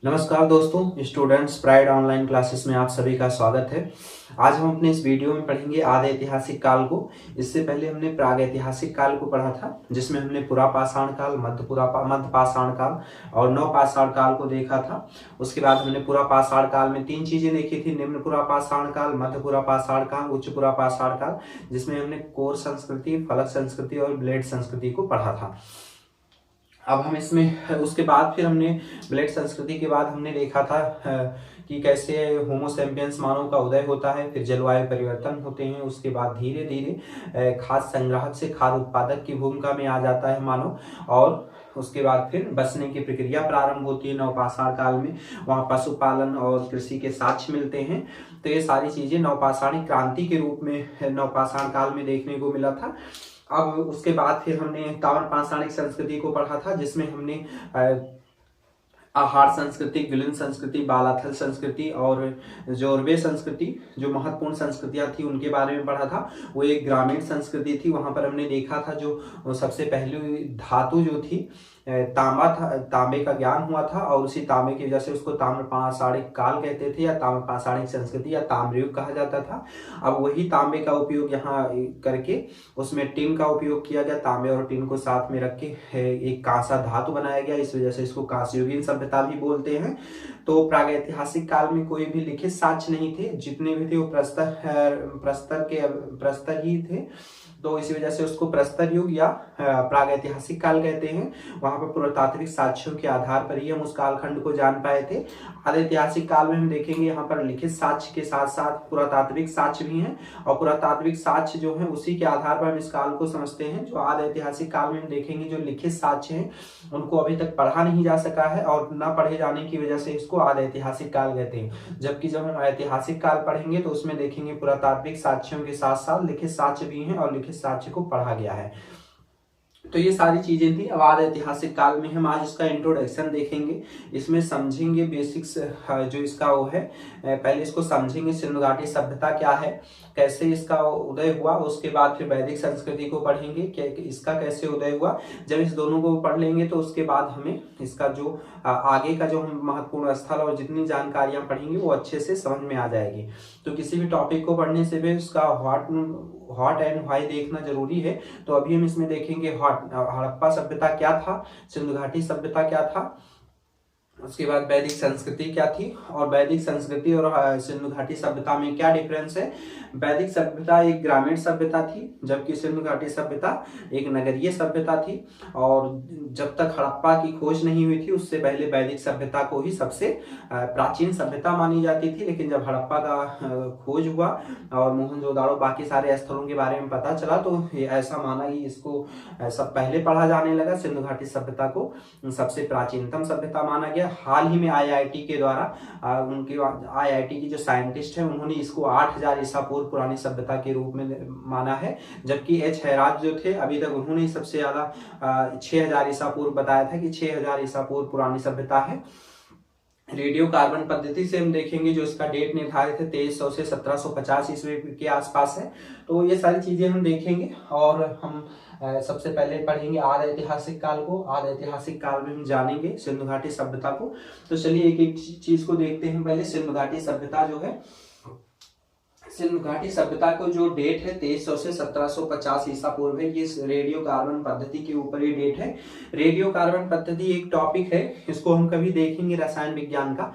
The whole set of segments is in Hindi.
नमस्कार दोस्तों, स्टूडेंट्स प्राइड ऑनलाइन क्लासेस में आप सभी का स्वागत है। आज हम अपने इस वीडियो में पढ़ेंगे आदि ऐतिहासिक काल को। इससे पहले हमने प्राग ऐतिहासिक काल को पढ़ा था, जिसमें हमने पुरापाषाण काल, मध्य पाषाण काल और नवपाषाण काल को देखा था। उसके बाद हमने पुरापाषाण काल में तीन चीजें देखी थी: निम्न पुरापाषाण काल, मध्य पुरापाषाण काल, उच्च पुरापाषाण काल, जिसमें हमने कोर संस्कृति, फलक संस्कृति और ब्लेड संस्कृति को पढ़ा था। अब हम इसमें उसके बाद फिर हमने ब्लेड संस्कृति के बाद हमने देखा था कि कैसे होमो सैपियंस मानव का उदय होता है, फिर जलवायु परिवर्तन होते हैं, उसके बाद धीरे धीरे खाद्य संग्राहक से खाद्य उत्पादक की भूमिका में आ जाता है मानव, और उसके बाद फिर बसने की प्रक्रिया प्रारंभ होती है नवपाषाण काल में। वहाँ पशुपालन और कृषि के साक्ष्य मिलते हैं। तो ये सारी चीजें नवपाषाणी क्रांति के रूप में नवपाषाण काल में देखने को मिला था। अब उसके बाद फिर हमने ताम्रपाषाणिक संस्कृति को पढ़ा था, जिसमें हमने आहार संस्कृति, गिलिन संस्कृति, बालाथल संस्कृति और जोरवे संस्कृति, जो महत्वपूर्ण संस्कृतियां थी उनके बारे में पढ़ा था। वो एक ग्रामीण संस्कृति थी। वहां पर हमने देखा था जो सबसे पहली धातु जो थी तांबा था, तांबे का ज्ञान हुआ था, और उसी तांबे की वजह से उसको ताम्रपाषाणिक काल कहते थे, या ताम्रपाषाणिक संस्कृति या ताम्रयुग कहा जाता था। अब वही तांबे का उपयोग यहाँ करके उसमें टिन का उपयोग किया गया। तांबे और टिन को साथ में रख के एक कांसा धातु बनाया गया, इस वजह से इसको कांस्ययुगीन सभ्यता भी बोलते हैं। तो प्रागैतिहासिक काल में कोई भी लिखित साक्ष्य नहीं थे, जितने भी थे वो प्रस्तर ही थे। तो इसी वजह से उसको प्रस्तर युग या प्रागैतिहासिक काल कहते हैं। वहां पर पुरातात्विक साक्ष्यों के आधार पर ही हम उस कालखंड को जान पाए थे। आदि ऐतिहासिक काल में हम देखेंगे यहाँ पर लिखित साक्ष्य के साथ साथ पुरातात्विक साक्ष्य भी हैं, और पुरातात्विक साक्ष्य जो है उसी के आधार पर हम इस काल को समझते हैं। जो आदि ऐतिहासिक काल में हम देखेंगे जो लिखित साक्ष्य हैं उनको अभी तक पढ़ा नहीं जा सका है, और न पढ़े जाने की वजह से इसको आदि ऐतिहासिक काल कहते हैं। जबकि जब हम ऐतिहासिक काल पढ़ेंगे तो उसमें देखेंगे पुरातात्विक साक्ष्यों के साथ साथ लिखित साक्ष्य भी हैं, और लिखित साक्ष्य को पढ़ा गया है। तो ये सारी चीजें थी। अब आदि ऐतिहासिक काल में हम आज इसका इंट्रोडक्शन देखेंगे। इसमें समझेंगे बेसिक्स जो इसका वो है। पहले इसको समझेंगे सिंधु घाटी सभ्यता क्या है, कैसे इसका उदय हुआ। उसके बाद फिर वैदिक संस्कृति को पढ़ेंगे कि इसका कैसे उदय हुआ। जब इस दोनों को पढ़ लेंगे तो उसके बाद हमें इसका जो आगे का जो हम महत्वपूर्ण स्थल और जितनी जानकारियां पढ़ेंगे वो अच्छे से समझ में आ जाएगी। तो किसी भी टॉपिक को पढ़ने से भी उसका व्हाट एंड व्हाई देखना जरूरी है। तो अभी हम इसमें देखेंगे हड़प्पा सभ्यता क्या था, सिंधु घाटी सभ्यता क्या था, उसके बाद वैदिक संस्कृति क्या थी, और वैदिक संस्कृति और सिंधु घाटी सभ्यता में क्या डिफरेंस है। वैदिक सभ्यता एक ग्रामीण सभ्यता थी, जबकि सिंधु घाटी सभ्यता एक नगरीय सभ्यता थी। और जब तक हड़प्पा की खोज नहीं हुई थी उससे पहले वैदिक सभ्यता को ही सबसे प्राचीन सभ्यता मानी जाती थी। लेकिन जब हड़प्पा का खोज हुआ और मोहनजोदाड़ो बाकी सारे स्थलों के बारे में पता चला, तो ये ऐसा माना कि इसको सब पहले पढ़ा जाने लगा। सिंधु घाटी सभ्यता को सबसे प्राचीनतम सभ्यता माना गया। हाल ही में आईआईटी के द्वारा उनकी आईआईटी की जो साइंटिस्ट है उन्होंने इसको 8000 ईसा पूर्व पुरानी सभ्यता के रूप में माना है। जबकि एच हैराज जो थे अभी तक उन्होंने सबसे ज्यादा 6000 ईसा पूर्व बताया था कि 6000 ईसा पूर्व पुरानी सभ्यता है। रेडियो कार्बन पद्धति से हम देखेंगे जो इसका डेट निर्धारित है 2300 से 1750 ईस्वी के आसपास है। तो ये सारी चीजें हम देखेंगे, और हम सबसे पहले पढ़ेंगे आदि ऐतिहासिक काल को। आदि ऐतिहासिक काल में हम जानेंगे सिंधु घाटी सभ्यता को। तो चलिए एक एक चीज को देखते हैं। पहले सिंधु घाटी सभ्यता जो है, सिंधु घाटी सभ्यता को जो डेट है 2300 से 1750 ईसा पूर्व है। ये रेडियो कार्बन पद्धति के ऊपर ये डेट है। रेडियो कार्बन पद्धति एक टॉपिक है, इसको हम कभी देखेंगे रसायन विज्ञान का।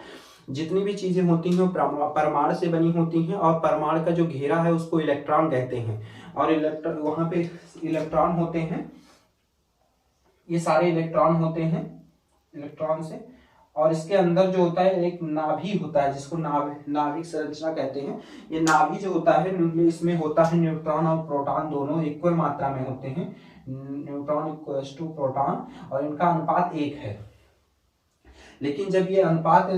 जितनी भी चीजें होती हैं वो परमाणु से बनी होती हैं, और परमाणु का जो घेरा है उसको इलेक्ट्रॉन कहते हैं। और इलेक्ट्रॉन वहां पे इलेक्ट्रॉन होते हैं, ये सारे इलेक्ट्रॉन होते हैं इलेक्ट्रॉन से। और इसके अंदर जो होता है एक नाभि होता है, जिसको नाभिक संरचना कहते हैं। ये नाभि जो होता है इसमें होता है न्यूट्रॉन और प्रोटॉन दोनों इक्वल मात्रा में होते हैं। न्यूट्रॉन इक्वल्स टू प्रोटॉन, और इनका अनुपात 1 है। लेकिन जब ये अनुपात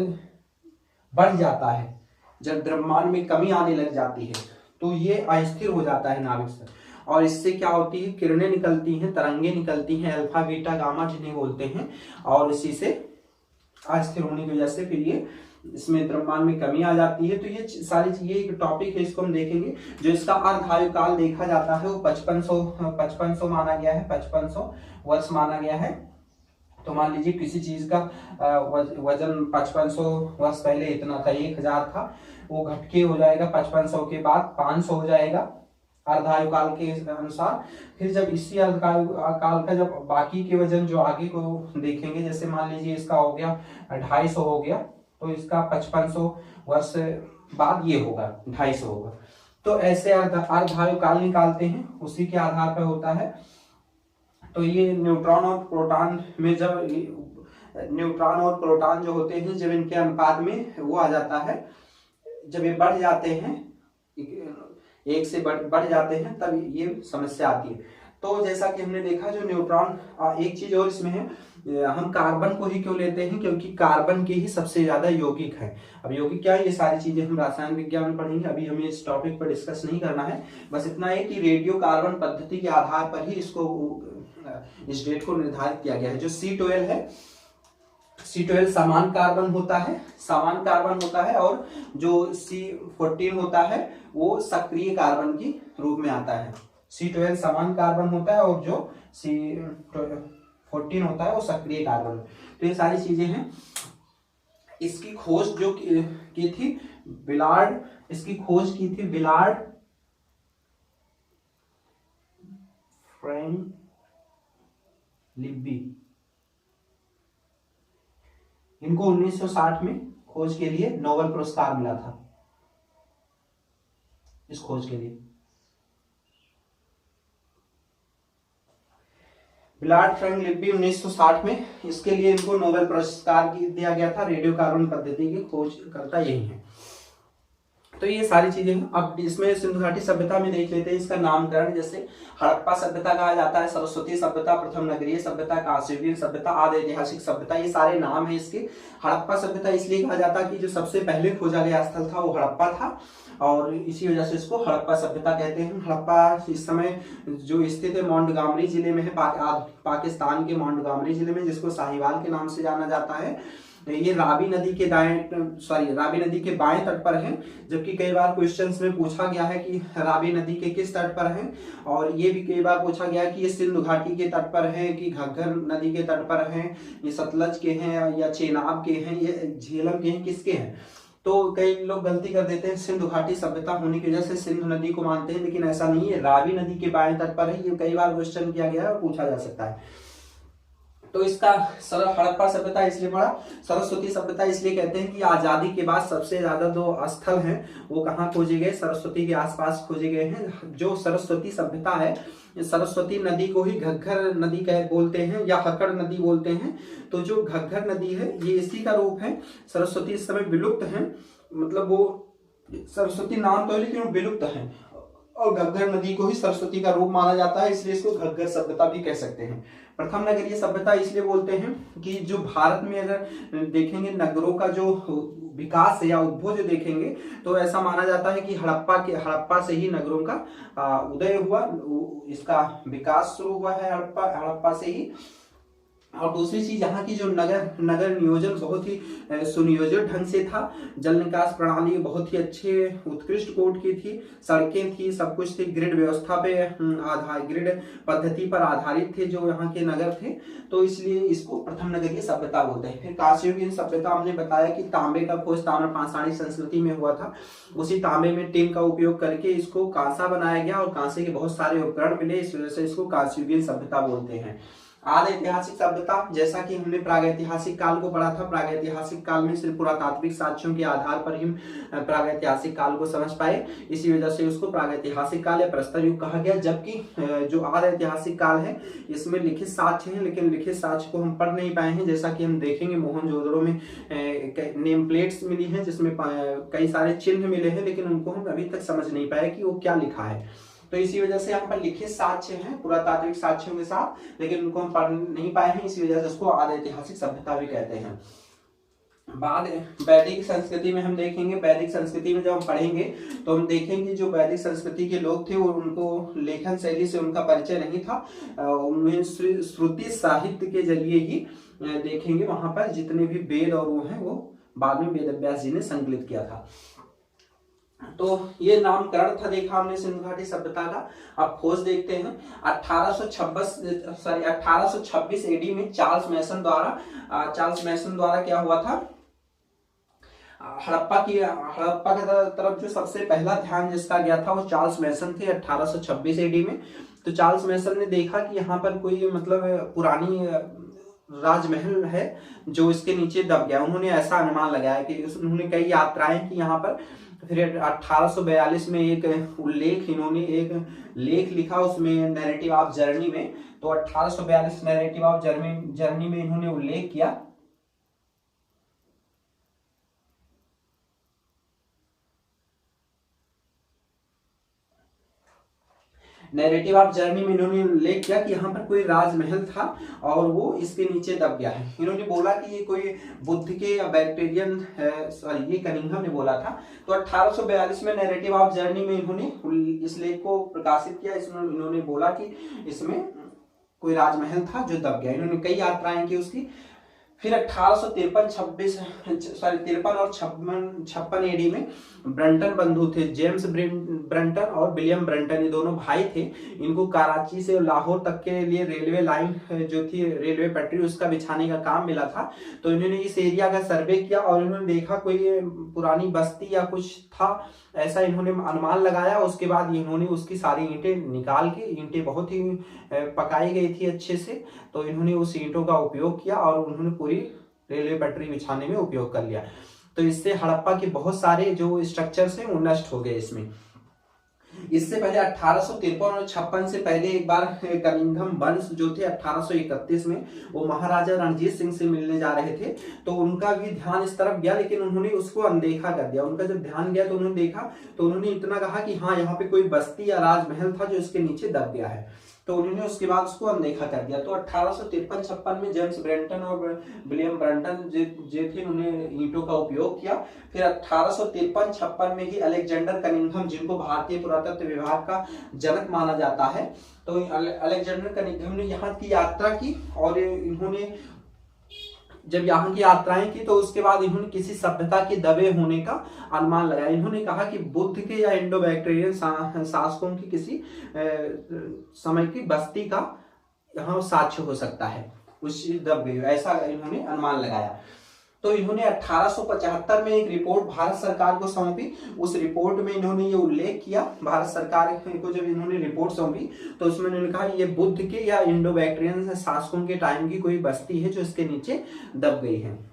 बढ़ जाता है, जब द्रव्यमान में कमी आने लग जाती है, तो ये अस्थिर हो जाता है नाभिक से। और इससे क्या होती है, किरणें निकलती हैं, तरंगे निकलती हैं, अल्फा बीटा गामा जिन्हें बोलते हैं। और इसी से अस्थिर होने की वजह से फिर ये इसमें द्रव्यमान में कमी आ जाती है। तो ये सारी चीजें एक टॉपिक है, इसको हम देखेंगे। जो इसका अर्धायु काल देखा जाता है वो 5500 माना गया है, 5500 वर्ष माना गया है। तो मान लीजिए किसी चीज का वजन 5500 वर्ष पहले इतना था, 1000 था, वो घट के हो जाएगा 5500 के बाद 500 हो जाएगा अर्धायु काल के अनुसार। फिर जब इसी अर्धायु काल का जब बाकी के वजन जो आगे को देखेंगे, जैसे मान लीजिए इसका हो गया 250 हो गया, तो इसका 5500 वर्ष बाद ये होगा 250 होगा। तो ऐसे अर्धायु काल निकालते हैं, उसी के आधार पर होता है। तो ये न्यूट्रॉन और प्रोटॉन में जब न्यूट्रॉन और प्रोटॉन जो होते हैं जब इनके अनुपात में वो आ जाता है, जब ये बढ़ जाते हैं, एक से बढ़ जाते हैं, तब ये समस्या आती है। तो जैसा कि हमने देखा जो न्यूट्रॉन, एक चीज और इसमें है, हम कार्बन को ही क्यों लेते हैं, क्योंकि कार्बन के ही सबसे ज्यादा यौगिक है। अब यौगिक क्या है, ये सारी चीजें हम रसायन विज्ञान में पढ़ेंगे, अभी हमें इस टॉपिक पर डिस्कस नहीं करना है। बस इतना है कि रेडियो कार्बन पद्धति के आधार पर ही इसको इस डेट को निर्धारित किया गया है। जो C12 है, C12 समान कार्बन होता है, और जो C14 होता है वो सक्रिय कार्बन की रूप में आता है। C12 समान कार्बन होता है और जो C14 होता है वो सक्रिय कार्बन। तो ये सारी चीजें हैं। इसकी खोज जो की थी विलार्ड, फ्रैंक लिब्बी, इनको 1960 में खोज के लिए नोबेल पुरस्कार मिला था, इस खोज के लिए। विलार्ड फ्रैंक लिब्बी 1960 में, इसके लिए इनको नोबेल पुरस्कार दिया गया था। रेडियो कार्बन पद्धति की खोज करता यही है। तो ये सारी चीजें हैं। अब इसमें सिंधु घाटी सभ्यता में देख लेते हैं इसका नामकरण। जैसे हड़प्पा सभ्यता कहा जाता है, सरस्वती सभ्यता, प्रथम नगरीय सभ्यता, कांस्ययुगीन सभ्यता, आदि ऐतिहासिक सभ्यता, ये सारे नाम है इसके। हड़प्पा सभ्यता इसलिए कहा जाता है कि जो सबसे पहले खोजा गया स्थल था वो हड़प्पा था, और इसी वजह से इसको हड़प्पा सभ्यता कहते हैं। हड़प्पा इस समय जो स्थित है मोंटगोमरी जिले में है, पाकिस्तान के मोंटगोमरी जिले में, जिसको साहिवाल के नाम से जाना जाता है। ये रावी नदी के बाएं तट पर है, जबकि कई बार क्वेश्चंस में पूछा गया है कि रावी नदी के किस तट पर है, और ये भी कई बार पूछा गया कि ये सिंधु घाटी के तट पर है कि घग्गर नदी के तट पर है, ये सतलज के हैं या चेनाब के हैं, ये झेलम के हैं, किसके हैं। तो कई लोग गलती कर देते हैं, सिंधु घाटी सभ्यता होने की वजह से सिंधु नदी को मानते हैं, लेकिन ऐसा नहीं है, रावी नदी के बाएं तट पर है। ये कई बार क्वेश्चन किया गया है और पूछा जा सकता है। तो इसका हड़प्पा सभ्यता इसलिए पड़ा, सरस्वती सभ्यता इसलिए कहते हैं कि आजादी के बाद सबसे ज्यादा जो स्थल हैं वो कहाँ खोजे गए, सरस्वती के आसपास खोजे गए हैं। जो सरस्वती सभ्यता है, सरस्वती नदी को ही घग्गर नदी बोलते हैं या हकड़ नदी बोलते हैं। तो जो घग्गर नदी है ये इसी का रूप है। सरस्वती इस समय विलुप्त है, मतलब वो सरस्वती नाम तो है लेकिन वो विलुप्त है, और घग्गर नदी को ही सरस्वती का रूप माना जाता है, इसलिए इसको घग्गर सभ्यता भी कह सकते हैं। प्रथम नगरीय सभ्यता इसलिए बोलते हैं कि जो भारत में अगर देखेंगे नगरों का जो विकास या उद्भव जो देखेंगे, तो ऐसा माना जाता है कि हड़प्पा से ही नगरों का उदय हुआ, इसका विकास शुरू हुआ है हड़प्पा से ही। और दूसरी चीज यहाँ की जो नगर नियोजन बहुत ही सुनियोजित ढंग से था, जल निकास प्रणाली बहुत ही अच्छे उत्कृष्ट कोट की थी, सड़कें थी, सब कुछ थी, ग्रिड व्यवस्था पे ग्रिड पद्धति पर आधारित थे जो यहाँ के नगर थे, तो इसलिए इसको प्रथम नगरीय सभ्यता बोलते हैं। फिर कांस्ययुगीन सभ्यता हमने बताया कि तांबे का खोज ताम्र पाषाणी संस्कृति में हुआ था, उसी तांबे में टिन का उपयोग करके इसको कांसा बनाया गया और कांसे के बहुत सारे उपकरण मिले, इस वजह से इसको कांस्ययुगीन सभ्यता बोलते हैं। आदि ऐतिहासिक सभ्यता, जैसा कि हमने प्रागैतिहासिक काल को पढ़ा था, प्रागैतिहासिक काल में सिर्फ पुरातात्विक साक्ष्यों के आधार पर ही प्रागैतिहासिक काल को समझ पाए, इसी वजह से उसको प्रागैतिहासिक काल या प्रस्तर युग कहा गया। जबकि जो आदि ऐतिहासिक काल है इसमें लिखित साक्ष्य हैं, लेकिन लिखित साक्ष्य को हम पढ़ नहीं पाए हैं। जैसा कि हम देखेंगे मोहनजोदड़ो में नेम प्लेट्स मिली हैं जिसमें कई सारे चिन्ह मिले हैं, लेकिन उनको हम अभी तक समझ नहीं पाए कि वो क्या लिखा है। तो इसी वजह से यहाँ पर लिखित साक्ष्य हैं पुरातात्विक साक्ष्यों के साथ, लेकिन उनको हम पढ़ नहीं पाए हैं, इसी वजह से उसको आदि ऐतिहासिक सभ्यता भी कहते हैं। बाद वैदिक संस्कृति में हम देखेंगे, वैदिक संस्कृति में जब हम पढ़ेंगे तो हम देखेंगे जो वैदिक संस्कृति के लोग थे वो उनको लेखन शैली से उनका परिचय नहीं था, उन्हें श्रुति साहित्य के जरिए ही देखेंगे। वहां पर जितने भी वेद और वो हैं वो बाद में वेद व्यास जी ने संकलित किया था। तो ये नामकरण था, देखा हमने सिंधु घाटी सभ्यता का। अब खोज देखते हैं। 1826 एडी में चार्ल्स मैसन द्वारा क्या हुआ था, हड़प्पा की तरफ जो सबसे पहला ध्यान जिसका गया था वो चार्ल्स मैसन थे 1826 एडी में। तो चार्ल्स मैसन ने देखा कि यहाँ पर कोई मतलब पुरानी राजमहल है जो इसके नीचे दब गया। उन्होंने ऐसा अनुमान लगाया कि उन्होंने कई यात्राएं की यहाँ पर। फिर 1842 में एक लेख लिखा उसमें नैरेटिव ऑफ जर्नी में। तो 1842 नैरेटिव ऑफ जर्नी में इन्होंने उल्लेख किया नैरेटिव ऑफ जर्नी में इन्होंने उल्लेख किया कि यहाँ पर कोई राजमहल था और वो इसके नीचे दब गया है। इन्होंने बोला कि ये कोई बुद्ध के या बैक्टीरियन सॉरी ये कनिंघम ने बोला था। तो 1842 में नैरेटिव ऑफ जर्नी में इन्होंने इस लेख को प्रकाशित किया। इसमें इन्होंने बोला कि इसमें कोई राजमहल था जो दब गया। इन्होंने कई यात्राएं की उसकी। फिर 1853 और 56 एडी में ब्रंटन बंधु थे, जेम्स ब्रंटन और विलियम ब्रंटन, ये दोनों भाई थे। इनको कराची से लाहौर तक के लिए रेलवे लाइन जो थी, रेलवे पटरी, उसका बिछाने का काम मिला था। तो इन्होंने इस एरिया का सर्वे किया और इन्होंने देखा कोई पुरानी बस्ती या कुछ था, ऐसा इन्होंने अनुमान लगाया। उसके बाद इन्होंने उसकी सारी ईंटें निकाल के, ईंटें बहुत ही पकाई गई थी अच्छे से, तो इन्होंने उस ईंटों का उपयोग किया और उन्होंने पूरी रेलवे पटरी बिछाने में उपयोग कर लिया। तो इससे हड़प्पा के बहुत सारे जो स्ट्रक्चर्स हैं वो नष्ट हो गए इसमें। इससे पहले 1853 और 56 से पहले एक बार कनिंघम वंश जो थे 1831 में वो महाराजा रणजीत सिंह से मिलने जा रहे थे। तो उनका भी ध्यान इस तरफ गया, लेकिन उन्होंने उसको अनदेखा कर दिया। उनका जब ध्यान गया तो उन्होंने देखा, तो उन्होंने इतना कहा कि हाँ यहाँ पे कोई बस्ती या राजमहल था जो इसके नीचे दब गया है। तो उन्होंने उसके बाद उसको अनदेखा कर दिया। तो 1853-56 में जेम्स ब्रेंटन और विलियम ब्रंटन जो थे उन्होंने ईंटों का उपयोग किया। फिर 1853-56 में ही अलेक्जेंडर कनिंघम, जिनको भारतीय पुरातत्व विभाग का जनक माना जाता है, तो अलेक्जेंडर कनिंघम ने यहाँ की यात्रा की और इन्होंने जब यहाँ की यात्राएं की तो उसके बाद इन्होंने किसी सभ्यता के दबे होने का अनुमान लगाया। इन्होंने कहा कि बुद्ध के या इंडो बैक्टीरियन शासकों की किसी समय की बस्ती का यहाँ साक्ष्य हो सकता है, उस दब गई, ऐसा इन्होंने अनुमान लगाया। तो इन्होंने 1875 में एक रिपोर्ट भारत सरकार को सौंपी। उस रिपोर्ट में इन्होंने ये उल्लेख किया, भारत सरकार को जब इन्होंने रिपोर्ट सौंपी तो उसमें इन्होंने कहा ये बुद्ध के या इंडो बैक्टीरियन शासकों के टाइम की कोई बस्ती है जो इसके नीचे दब गई है।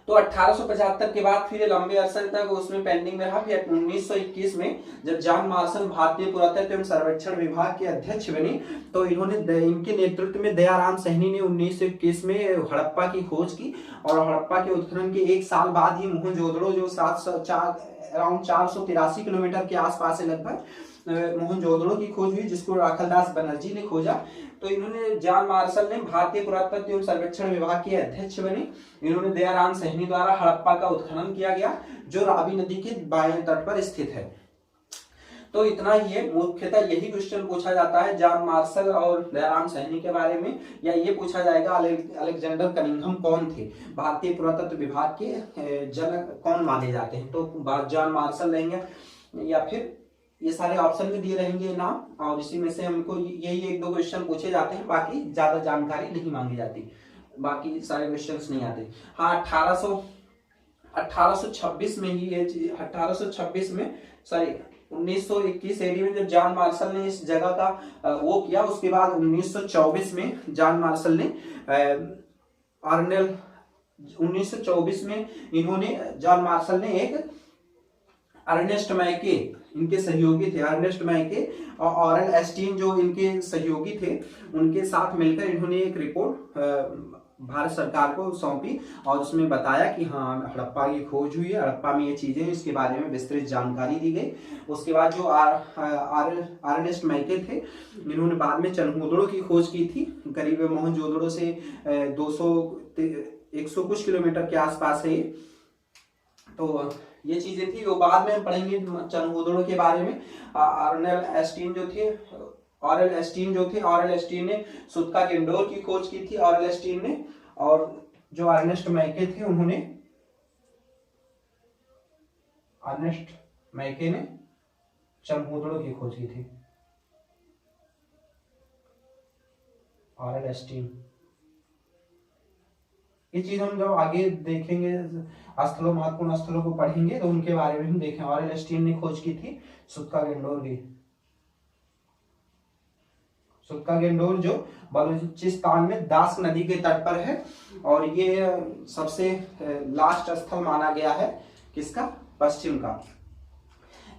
तो 1875 के बाद फिर लंबे अरसे तक उसमें पेंडिंग में रहा। फिर 1921 में जब जॉन मार्शल भारतीय पुरातत्व एवं सर्वेक्षण विभाग के अध्यक्ष बने तो इन्होंने इनके नेतृत्व में दयाराम सहनी ने 1921 में हड़प्पा की खोज की और हड़प्पा के उत्खनन के एक साल बाद ही मोहनजोदड़ो जो अराउंड 483 किलोमीटर के आसपास है लगभग, मोहनजोदड़ो की खोज हुई जिसको राखलदास बनर्जी ने खोजा। तो इन्होंने जॉन मार्शल ने भारतीय पुरातत्व एवं सर्वेक्षण विभाग के अध्यक्ष बने। इन्होंने दयाराम सहनी द्वारा हड़प्पा का उत्खनन किया गया जो रावी नदी के बाएं तट पर स्थित है। तो इतना ही है, मुख्यतः यही क्वेश्चन पूछा जाता है जॉन मार्शल और दयाराम सहनी के बारे में, या ये पूछा जाएगा अलेक्जेंडर कनिंघम कौन थे, भारतीय पुरातत्व विभाग के जनक कौन माने जाते हैं। तो जॉन मार्शल रहेंगे या फिर ये सारे ऑप्शन में दिए रहेंगे नाम, और इसी में से हमको यही एक दो क्वेश्चन पूछे जाते हैं, बाकी ज्यादा जानकारी नहीं मांगी जाती, बाकी सारे क्वेश्चंस नहीं आते। हाँ 1826 में ही ये 1826 में सॉरी 1921 एडी में जब जॉन मार्शल ने इस जगह का वो किया, उसके बाद 1924 में जॉन मार्शल ने 1924 में इन्होंने जॉन मार्शल ने एक अर्नेस्ट मैके, इनके सहयोगी थे, अर्नेस्ट मैके और ऑरेल एस्टीन जो इनके सहयोगी थे, उनके साथ मिलकर इन्होंने एक रिपोर्ट भारत सरकार को सौंपी और उसमें बताया कि हाँ हड़प्पा की खोज हुई है, हड़प्पा में ये चीजें इसके बारे में विस्तृत जानकारी दी गई। उसके बाद जो अर्नेस्ट मैके थे, इन्होंने बाद में चनहुदड़ो की खोज की थी, करीब मोहनजोदड़ो से 100 कुछ किलोमीटर के आसपास है। तो ये चीजें थी, वो बाद में पढ़ेंगे चनहुदड़ो के बारे में। ऑरेल एस्टीन ने सुत्का इंडोर की खोज की थी, ऑरेल एस्टीन ने, और जो अर्नेस्ट मैके थे उन्होंने अर्नेस्ट मैके ने चमूदड़ों की खोज की थी। ऑरेल एस्टीन, ये चीज हम जब आगे देखेंगे स्थलों, महत्वपूर्ण स्थलों को पढ़ेंगे तो उनके बारे में हम देखें। ऑरेल एस्टीन ने खोज की थी सुत्का गेंडोर की। सुत्का गेंडोर जो बलूचिस्तान में दास नदी के तट पर है, और ये सबसे लास्ट स्थल माना गया है किसका, पश्चिम का।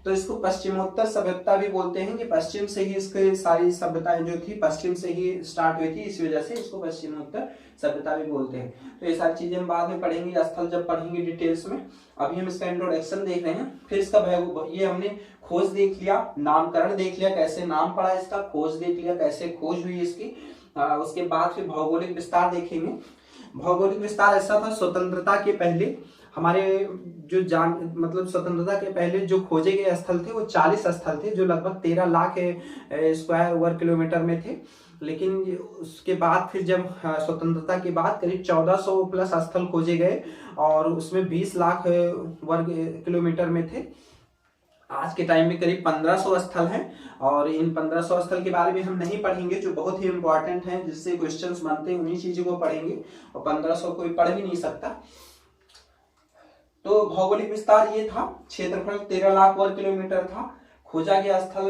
तो इसको पश्चिमोत्तर सभ्यता भी बोलते हैं कि पश्चिम से ही इसके सारी सभ्यताएं जो थी पश्चिम से ही स्टार्ट हुई थी, इस वजह से इसको पश्चिमोत्तर सभ्यता भी बोलते हैं। तो ये सारी चीजें हम बाद में पढ़ेंगे, स्थल जब पढ़ेंगे डिटेल्स में। अभी हम इसका इंट्रोडक्शन देख रहे हैं। फिर इसका ये हमने खोज देख लिया, नामकरण देख लिया, कैसे नाम पड़ा इसका, खोज देख लिया कैसे खोज हुई इसकी। उसके बाद फिर भौगोलिक विस्तार देखेंगे। भौगोलिक विस्तार ऐसा था, स्वतंत्रता के पहले हमारे जो मतलब स्वतंत्रता के पहले जो खोजे गए स्थल थे वो 40 स्थल थे, जो लगभग 13 लाख स्क्वायर वर्ग किलोमीटर में थे। लेकिन उसके बाद फिर जब स्वतंत्रता के बाद करीब 1400 प्लस स्थल खोजे गए, और उसमें 20 लाख वर्ग किलोमीटर में थे। आज के टाइम में करीब 1500 स्थल हैं, और इन 1500 स्थल के बारे में हम नहीं पढ़ेंगे, जो बहुत ही इंपॉर्टेंट हैं, जिससे क्वेश्चंस बनते हैं, उन्हीं चीजों को पढ़ेंगे, और 1500 कोई पढ़ भी नहीं सकता। तो भौगोलिक विस्तार ये था, क्षेत्रफल 13 लाख वर्ग किलोमीटर था। खोजा गया स्थल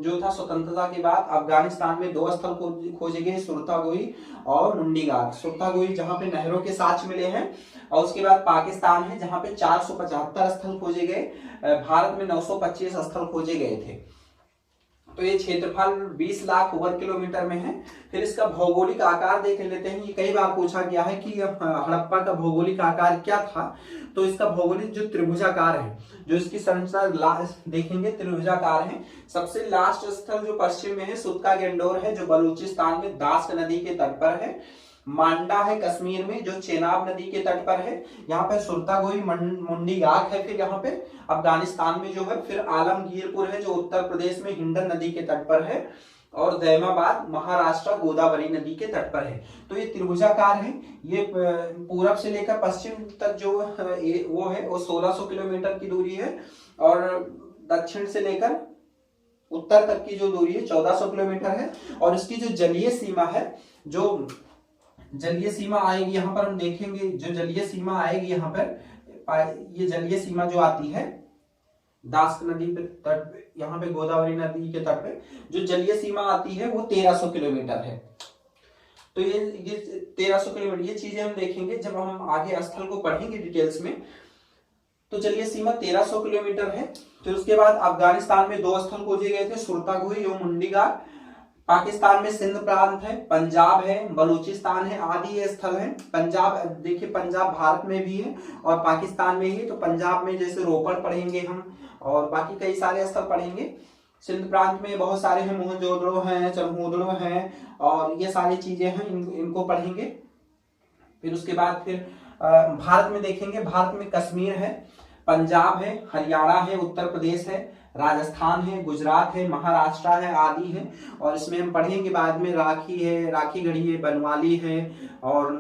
जो था स्वतंत्रता के बाद, अफगानिस्तान में 2 स्थल खोजे गए, सुरतागोई और मुंडीगार। सुरतागोई जहां पे नहरों के साक्ष्य मिले हैं, और उसके बाद पाकिस्तान है जहां पे 475 स्थल खोजे गए। भारत में 925 स्थल खोजे गए थे। तो ये क्षेत्रफल 20 लाख वर्ग किलोमीटर में है। फिर इसका भौगोलिक आकार देख लेते हैं। ये कई बार पूछा गया है कि हड़प्पा का भौगोलिक आकार क्या था। तो इसका भौगोलिक जो त्रिभुजाकार है, जो इसकी संरचना देखेंगे त्रिभुजाकार है। सबसे लास्ट स्थल जो पश्चिम में है सुत्का गेंडोर है, जो बलूचिस्तान में दास नदी के तट पर है। मांडा है कश्मीर में, जो चेनाब नदी के तट पर है। यहाँ पे सुरतागोई मुंडीगाक है। फिर यहाँ पे अफगानिस्तान में जो है, फिर आलमगीरपुर है जो उत्तर प्रदेश में हिंडन नदी के तट पर है, और दैमाबाद महाराष्ट्र गोदावरी नदी के तट पर है। तो ये त्रिभुजाकार है। ये पूरब से लेकर पश्चिम तक जो वो है वो 1600 किलोमीटर की दूरी है, और दक्षिण से लेकर उत्तर तक की जो दूरी है 1400 किलोमीटर है। और इसकी जो जलीय सीमा है, जो जलीय सीमा आएगी यहाँ पर हम देखेंगे, जो जलीय सीमा आएगी यहाँ पर, ये जलीय सीमा जो आती है दास नदी पे तट, यहाँ पे गोदावरी नदी के तट पे जो जलीय सीमा आती है वो 1300 किलोमीटर है। तो ये 1300 किलोमीटर, ये चीजें हम देखेंगे जब हम आगे स्थल को पढ़ेंगे डिटेल्स में। तो जलीय सीमा 1300 किलोमीटर है। फिर उसके बाद अफगानिस्तान में 2 स्थल खोजे गए थे, सुरतागोई और मुंडीगार। पाकिस्तान में सिंध प्रांत है, पंजाब है, बलूचिस्तान है, आदि ये स्थल है। पंजाब देखिए, पंजाब भारत में भी है और पाकिस्तान में ही। तो पंजाब में जैसे रोपड़ पढ़ेंगे हम, और बाकी कई सारे स्थल पढ़ेंगे। सिंध प्रांत में बहुत सारे हैं, मोहनजोदड़ो हैं, चमूदड़ो हैं, और ये सारी चीजें हैं, इनको पढ़ेंगे। फिर उसके बाद फिर भारत में देखेंगे, भारत में कश्मीर है, पंजाब है, हरियाणा है, उत्तर प्रदेश है, राजस्थान है, गुजरात है, महाराष्ट्र है, आदि है। और इसमें हम पढ़ेंगे बाद में राखी है, राखीगढ़ी है, बनवाली है, और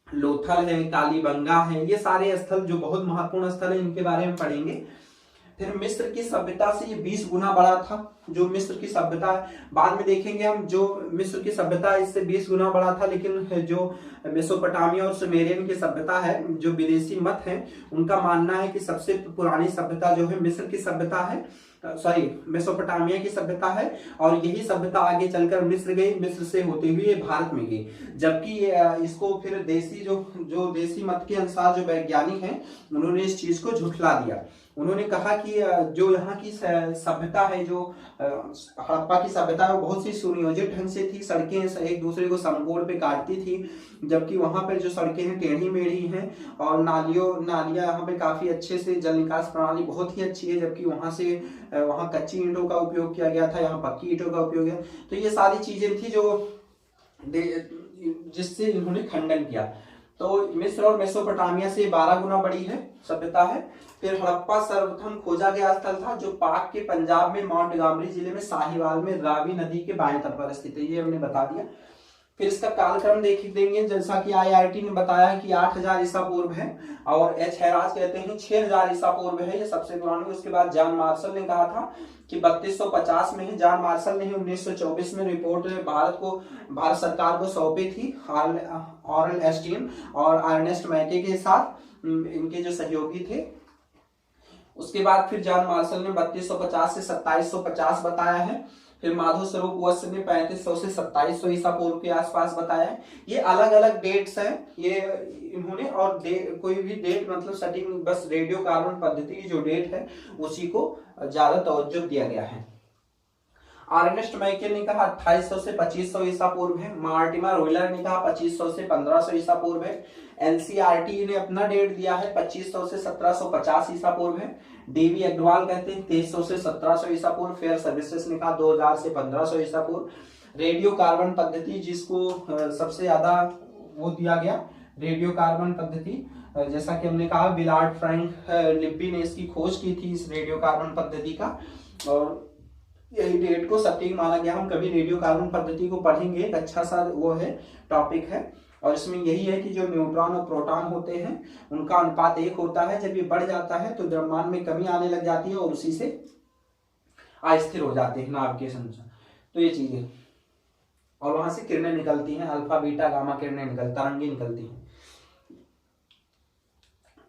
लोथल है, कालीबंगा है। ये सारे स्थल जो बहुत महत्वपूर्ण स्थल है, इनके बारे में पढ़ेंगे। फिर मिस्र की सभ्यता से ये 20 गुना बड़ा था, जो मिस्र की सभ्यता है। बाद में देखेंगे हम, जो मिस्र की सभ्यता इससे 20 गुना बड़ा था। लेकिन जो मेसोपोटामिया और सुमेरियन की सभ्यता है, जो विदेशी मत है, उनका मानना है कि सबसे पुरानी सभ्यता जो है मिस्र की सभ्यता है, सॉरी मेसोपोटामिया की सभ्यता है। और यही सभ्यता आगे चलकर मिस्र गई, मिस्र से होते हुए भारत में गई। जबकि इसको फिर जो देसी मत के अनुसार जो वैज्ञानिक हैं, उन्होंने इस चीज को झुठला दिया। उन्होंने कहा कि जो यहाँ की सभ्यता है, जो हड़प्पा की सभ्यता है, वो बहुत सी सुनियोजित ढंग से थी। सड़कें एक दूसरे को समकोण पे काटती थी, जबकि वहां पर जो सड़कें हैं टेढ़ी मेढ़ी हैं, और नालियां यहाँ पे काफी अच्छे से, जल निकास प्रणाली बहुत ही अच्छी है। जबकि वहां कच्ची ईंटों का उपयोग किया गया था, यहाँ पक्की ईंटों का उपयोग है। तो ये सारी चीजें थी जिससे इन्होंने खंडन किया। तो मिस्र और मेसोपोटामिया से 12 गुना बड़ी है सभ्यता है। फिर हड़प्पा सर्वप्रथम खोजा गया स्थल था, जो पाक के पंजाब में माउंटगामरी जिले में साहिवाल में रावी नदी के बाएं तट पर स्थित है। ये हमने बता दिया। फिर इसका कालक्रम देख देंगे, जैसा कि IIT ने बताया कि 8000 ईसा पूर्व है, और एच हैराज कहते हैं 6000 ईसा पूर्व है, ये सबसे पुरानी। उसके बाद जॉन मार्शल ने कहा था कि 3250 में है। जॉन मार्शल ने 1924 में रिपोर्ट भारत सरकार को सौंपी थी, ऑरल एस्टीन और अर्नेस्ट मैके के साथ, इनके जो सहयोगी थे। उसके बाद फिर जॉन मार्शल ने 3250 से 2750 बताया है। फिर माधव स्वरूप वत्स ने 3500 से 2700 ईसा पूर्व के आसपास बताया है। ये अलग अलग डेट्स हैं ये इन्होंने, और कोई भी डेट मतलब सटीक, बस रेडियो कार्बन पद्धति की जो डेट है उसी को ज्यादा तवज्जो दिया गया है। अर्नेस्ट मैके ने कहा 2800 से 2500 ईसा पूर्व है। मार्टिमर व्हीलर ने कहा 2500 से 1500 ईसा पूर्व है। एनसीईआरटी ने अपना डेट दिया है 2500 से 1750 ईसा पूर्व है। डीवी अग्रवाल कहते हैं 2300 से 1700 ईसा पूर्व। फेयर सर्विसेज ने कहा 2000 से 1500 ईसा पूर्व। रेडियो कार्बन पद्धति जिसको सबसे ज्यादा वो दिया गया, रेडियो कार्बन पद्धति, जैसा कि हमने कहा विलार्ड फ्रैंक लिब्बी ने इसकी खोज की थी इस रेडियो कार्बन पद्धति का, और यही डेट को सटीक माना गया। हम कभी रेडियो कार्बन पद्धति को पढ़ेंगे, एक अच्छा सा वो है टॉपिक है, और इसमें यही है कि जो न्यूट्रॉन और प्रोटॉन होते हैं उनका अनुपात 1 होता है। जब ये बढ़ जाता है तो द्रव्यमान में कमी आने लग जाती है और उसी से अस्थिर हो जाते हैं नाभिकीय संरचना। तो ये चीजें, और वहां से किरणें निकलती हैं, अल्फा बीटा गामा किरणें तरंगे निकलती हैं।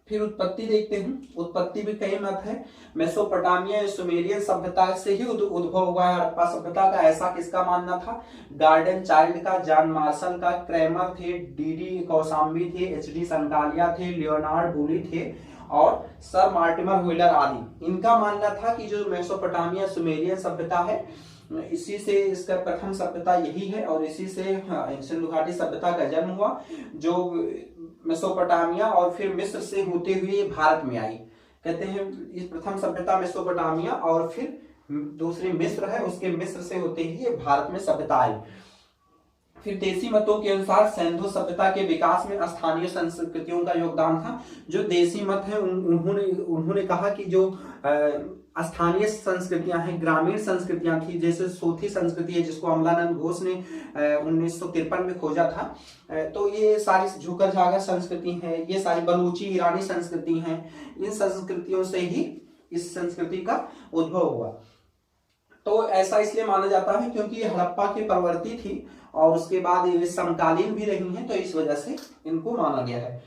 फिर उत्पत्ति देखते हैं। उत्पत्ति भी कई मत है। मेसोपोटामिया सुमेरियन सभ्यता से ही उद्भव हुआ है हड़प्पा सभ्यता का, ऐसा किसका मानना था? गार्डन चाइल्ड का, जॉन मार्शल का, क्रैमर थे, डीडी कौसाम्बी थे, एचडी संकालिया थे, लियोनार्ड बूली थे और सर मार्टिमर व्हीलर आदि। इनका मानना था कि जो मेसोपोटामिया सुमेरियन सभ्यता है इसी से इसका प्रथम सभ्यता यही है, और इसी से सिंधु घाटी सभ्यता का जन्म हुआ, जो मेसोपोटामिया और फिर मिस्र से होते हुए भारत में आई। कहते हैं इस प्रथम सभ्यता मेसोपोटामिया और फिर दूसरी मिस्र है, उसके मिस्र से होते ही ये भारत में सभ्यता आई। फिर देसी मतों के अनुसार सिंधु सभ्यता के विकास में स्थानीय संस्कृतियों का योगदान था। जो देसी मत है उन्होंने कहा कि जो स्थानीय संस्कृतियां हैं, ग्रामीण संस्कृतियां थी, जैसे सोथी संस्कृति है जिसको अमलानंद घोष ने 1953 में खोजा था, तो ये सारी झुकर झाकर संस्कृति है, ये सारी बलूची ईरानी संस्कृति हैं। इन संस्कृतियों से ही इस संस्कृति का उद्भव हुआ। तो ऐसा इसलिए माना जाता है क्योंकि ये हड़प्पा की प्रवृत्ति थी और उसके बाद ये समकालीन भी रही हैं, तो इस वजह से इनको माना गया है।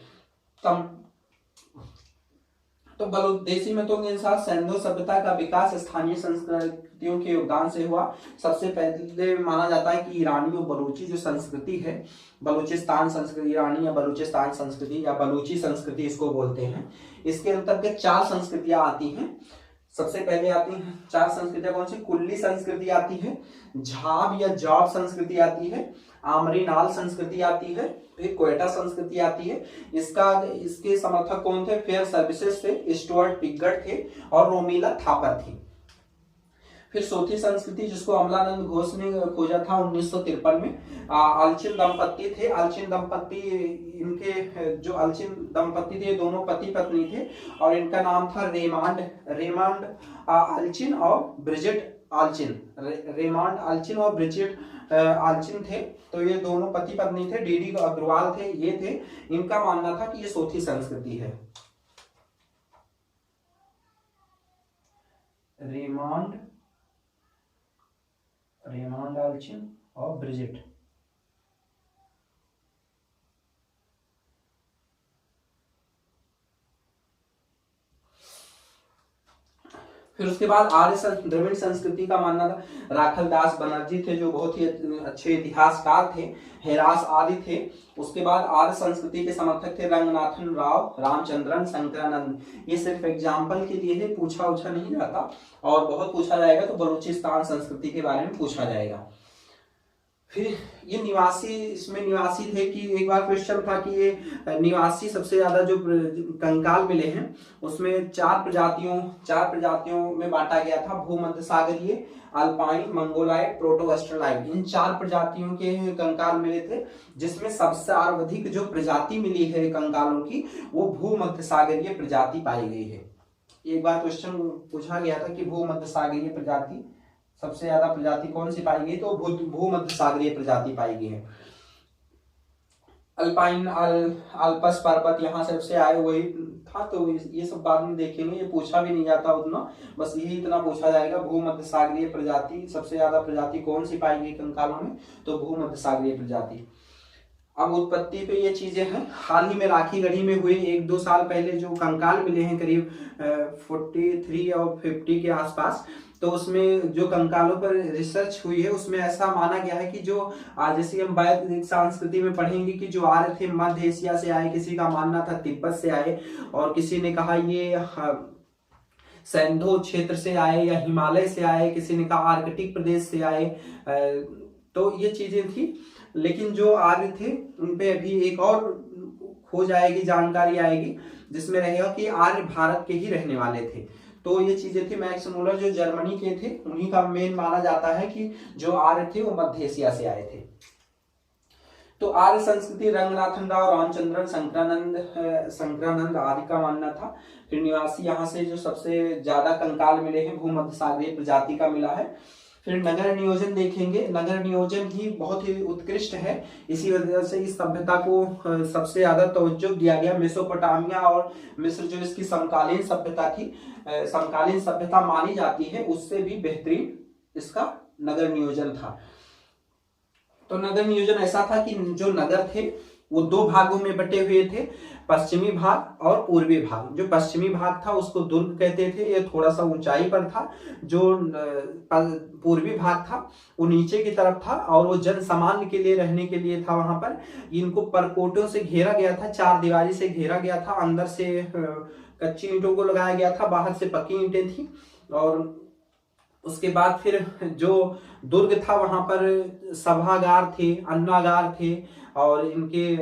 तो देसी मतों के अनुसार सिंधु सभ्यता का विकास स्थानीय संस्कृतियों के योगदान से हुआ। सबसे पहले माना जाता है कि ईरानी और बलूची जो संस्कृति है, बलूचिस्तान संस्कृति, ईरानी या बलूचिस्तान संस्कृति या बलूची संस्कृति इसको बोलते हैं, इसके अंतर्गत 4 संस्कृतियां आती हैं। सबसे पहले आती हैं 4 संस्कृतियां कौन सी? कुल्ली संस्कृति आती है, झाब या जॉब संस्कृति आती है, आमरीनाल संस्कृति आती है, फिर क्वेटा संस्कृति आती है। इसके समर्थक कौन थे? फेयर सर्विसेज थे, स्टुअर्ट पिगट थे और रोमिला थापर थी। फिर सोथी संस्कृति जिसको अमलानंद घोष ने खोजा था 1953 में, अल्चिन दंपत्ति थे। अल्चिन दंपत्ति, इनके जो अल्चिन दंपत्ति थे दोनों पति पत्नी थे और इनका नाम था रेमांड अल्चिन और ब्रिजिट आल्चिन। रेमांड आल्चिन और ब्रिजिट आल्चिन थे, तो ये दोनों पति पत्नी थे। डीडी अग्रवाल थे, ये थे। इनका मानना था कि ये सोथी संस्कृति है। रेमांड आल्चिन और ब्रिजिट। फिर उसके बाद आर्य द्रविड़ संस्कृति का मानना था। राखलदास बनर्जी थे जो बहुत ही अच्छे इतिहासकार थे, हेरास आदि थे। उसके बाद आर्य संस्कृति के समर्थक थे रंगनाथन राव, रामचंद्रन, शंकरानंद। ये सिर्फ एग्जाम्पल के लिए है, पूछा नहीं जाता, और बहुत पूछा जाएगा तो बलूचिस्तान संस्कृति के बारे में पूछा जाएगा। फिर ये निवासी, इसमें निवासी थे कि एक बार क्वेश्चन था कि ये निवासी सबसे ज्यादा जो कंकाल मिले हैं उसमें 4 प्रजातियों में बांटा गया था। भूमध्य सागरीय, अल्पाइन, मंगोलाइड, प्रोटोस्ट्रलाइड, इन 4 प्रजातियों के कंकाल मिले थे, जिसमें सबसे सर्वाधिक जो प्रजाति मिली है कंकालों की वो भूमध्य सागरीय प्रजाति पाई गई है। एक बार क्वेश्चन पूछा गया था कि भूमध्य सागरीय प्रजाति सबसे ज्यादा प्रजाति कौन सी पाई गई, तो भूमध्य सागरीय प्रजाति पाई गई है। अल्पाइन अल्पस पर्वत यहाँ सबसे आए वही था। तो ये सब बाद में देखेंगे, ये पूछा भी नहीं जाता उतना, बस यही इतना पूछा जाएगा। भूमध्य सागरीय प्रजाति, सबसे ज्यादा प्रजाति कौन सी पाई गई कंकालों में, तो भूमध्य सागरीय प्रजाति। अब उत्पत्ति पे ये चीजें हैं। हाल ही में राखी गढ़ी में हुए 1-2 साल पहले जो कंकाल मिले हैं करीब 43 और 50 के आसपास, तो उसमें जो कंकालों पर रिसर्च हुई है उसमें ऐसा माना गया है कि जो जैसे हम वैदिक संस्कृति में पढ़ेंगे कि जो आर्य थे मध्य एशिया से आए, किसी का मानना था तिब्बत से आए, और किसी ने कहा ये सैंधो क्षेत्र से आए या हिमालय से आए, किसी ने कहा आर्कटिक प्रदेश से आए। तो ये चीजें थी, लेकिन जो आर्य थे उन पे अभी एक और खोज आएगी, जानकारी आएगी, जिसमें रहेगा कि आर्य भारत के ही रहने वाले थे। तो ये चीजें थी। मैक्स मुलर जो जर्मनी के थे उन्हीं का मेन माना जाता है कि जो आर्य थे वो मध्य एशिया से आए थे। तो आर्य संस्कृति रंगनाथन राव, रामचंद्रन, शंकरानंद आदि का मानना था। फिर निवासी यहाँ से जो सबसे ज्यादा कंकाल मिले हैं भूमध्य सागरीय प्रजाति का मिला है। फिर नगर नियोजन देखेंगे। नगर नियोजन ही बहुत ही उत्कृष्ट है, इसी वजह से इस सभ्यता को सबसे ज्यादा तवज्जो दिया गया। मेसोपोटामिया और मिस्र जो इसकी समकालीन सभ्यता थी, समकालीन सभ्यता मानी जाती है, उससे भी बेहतरीन इसका नगर नियोजन था। तो नगर नियोजन ऐसा था कि जो नगर थे वो 2 भागों में बटे हुए थे, पश्चिमी भाग और पूर्वी भाग। जो पश्चिमी भाग था उसको दुर्ग कहते थे, ये थोड़ा सा ऊंचाई पर था। जो पूर्वी भाग था वो नीचे की तरफ था और वो जन सामान्य के लिए रहने के लिए था। वहां पर इनको परकोटों से घेरा गया था, 4 दीवारी से घेरा गया था। अंदर से कच्ची ईंटों को लगाया गया था, बाहर से पक्की ईंटें थी। और उसके बाद फिर जो दुर्ग था वहां पर सभागार थे, अन्नागार थे, और इनके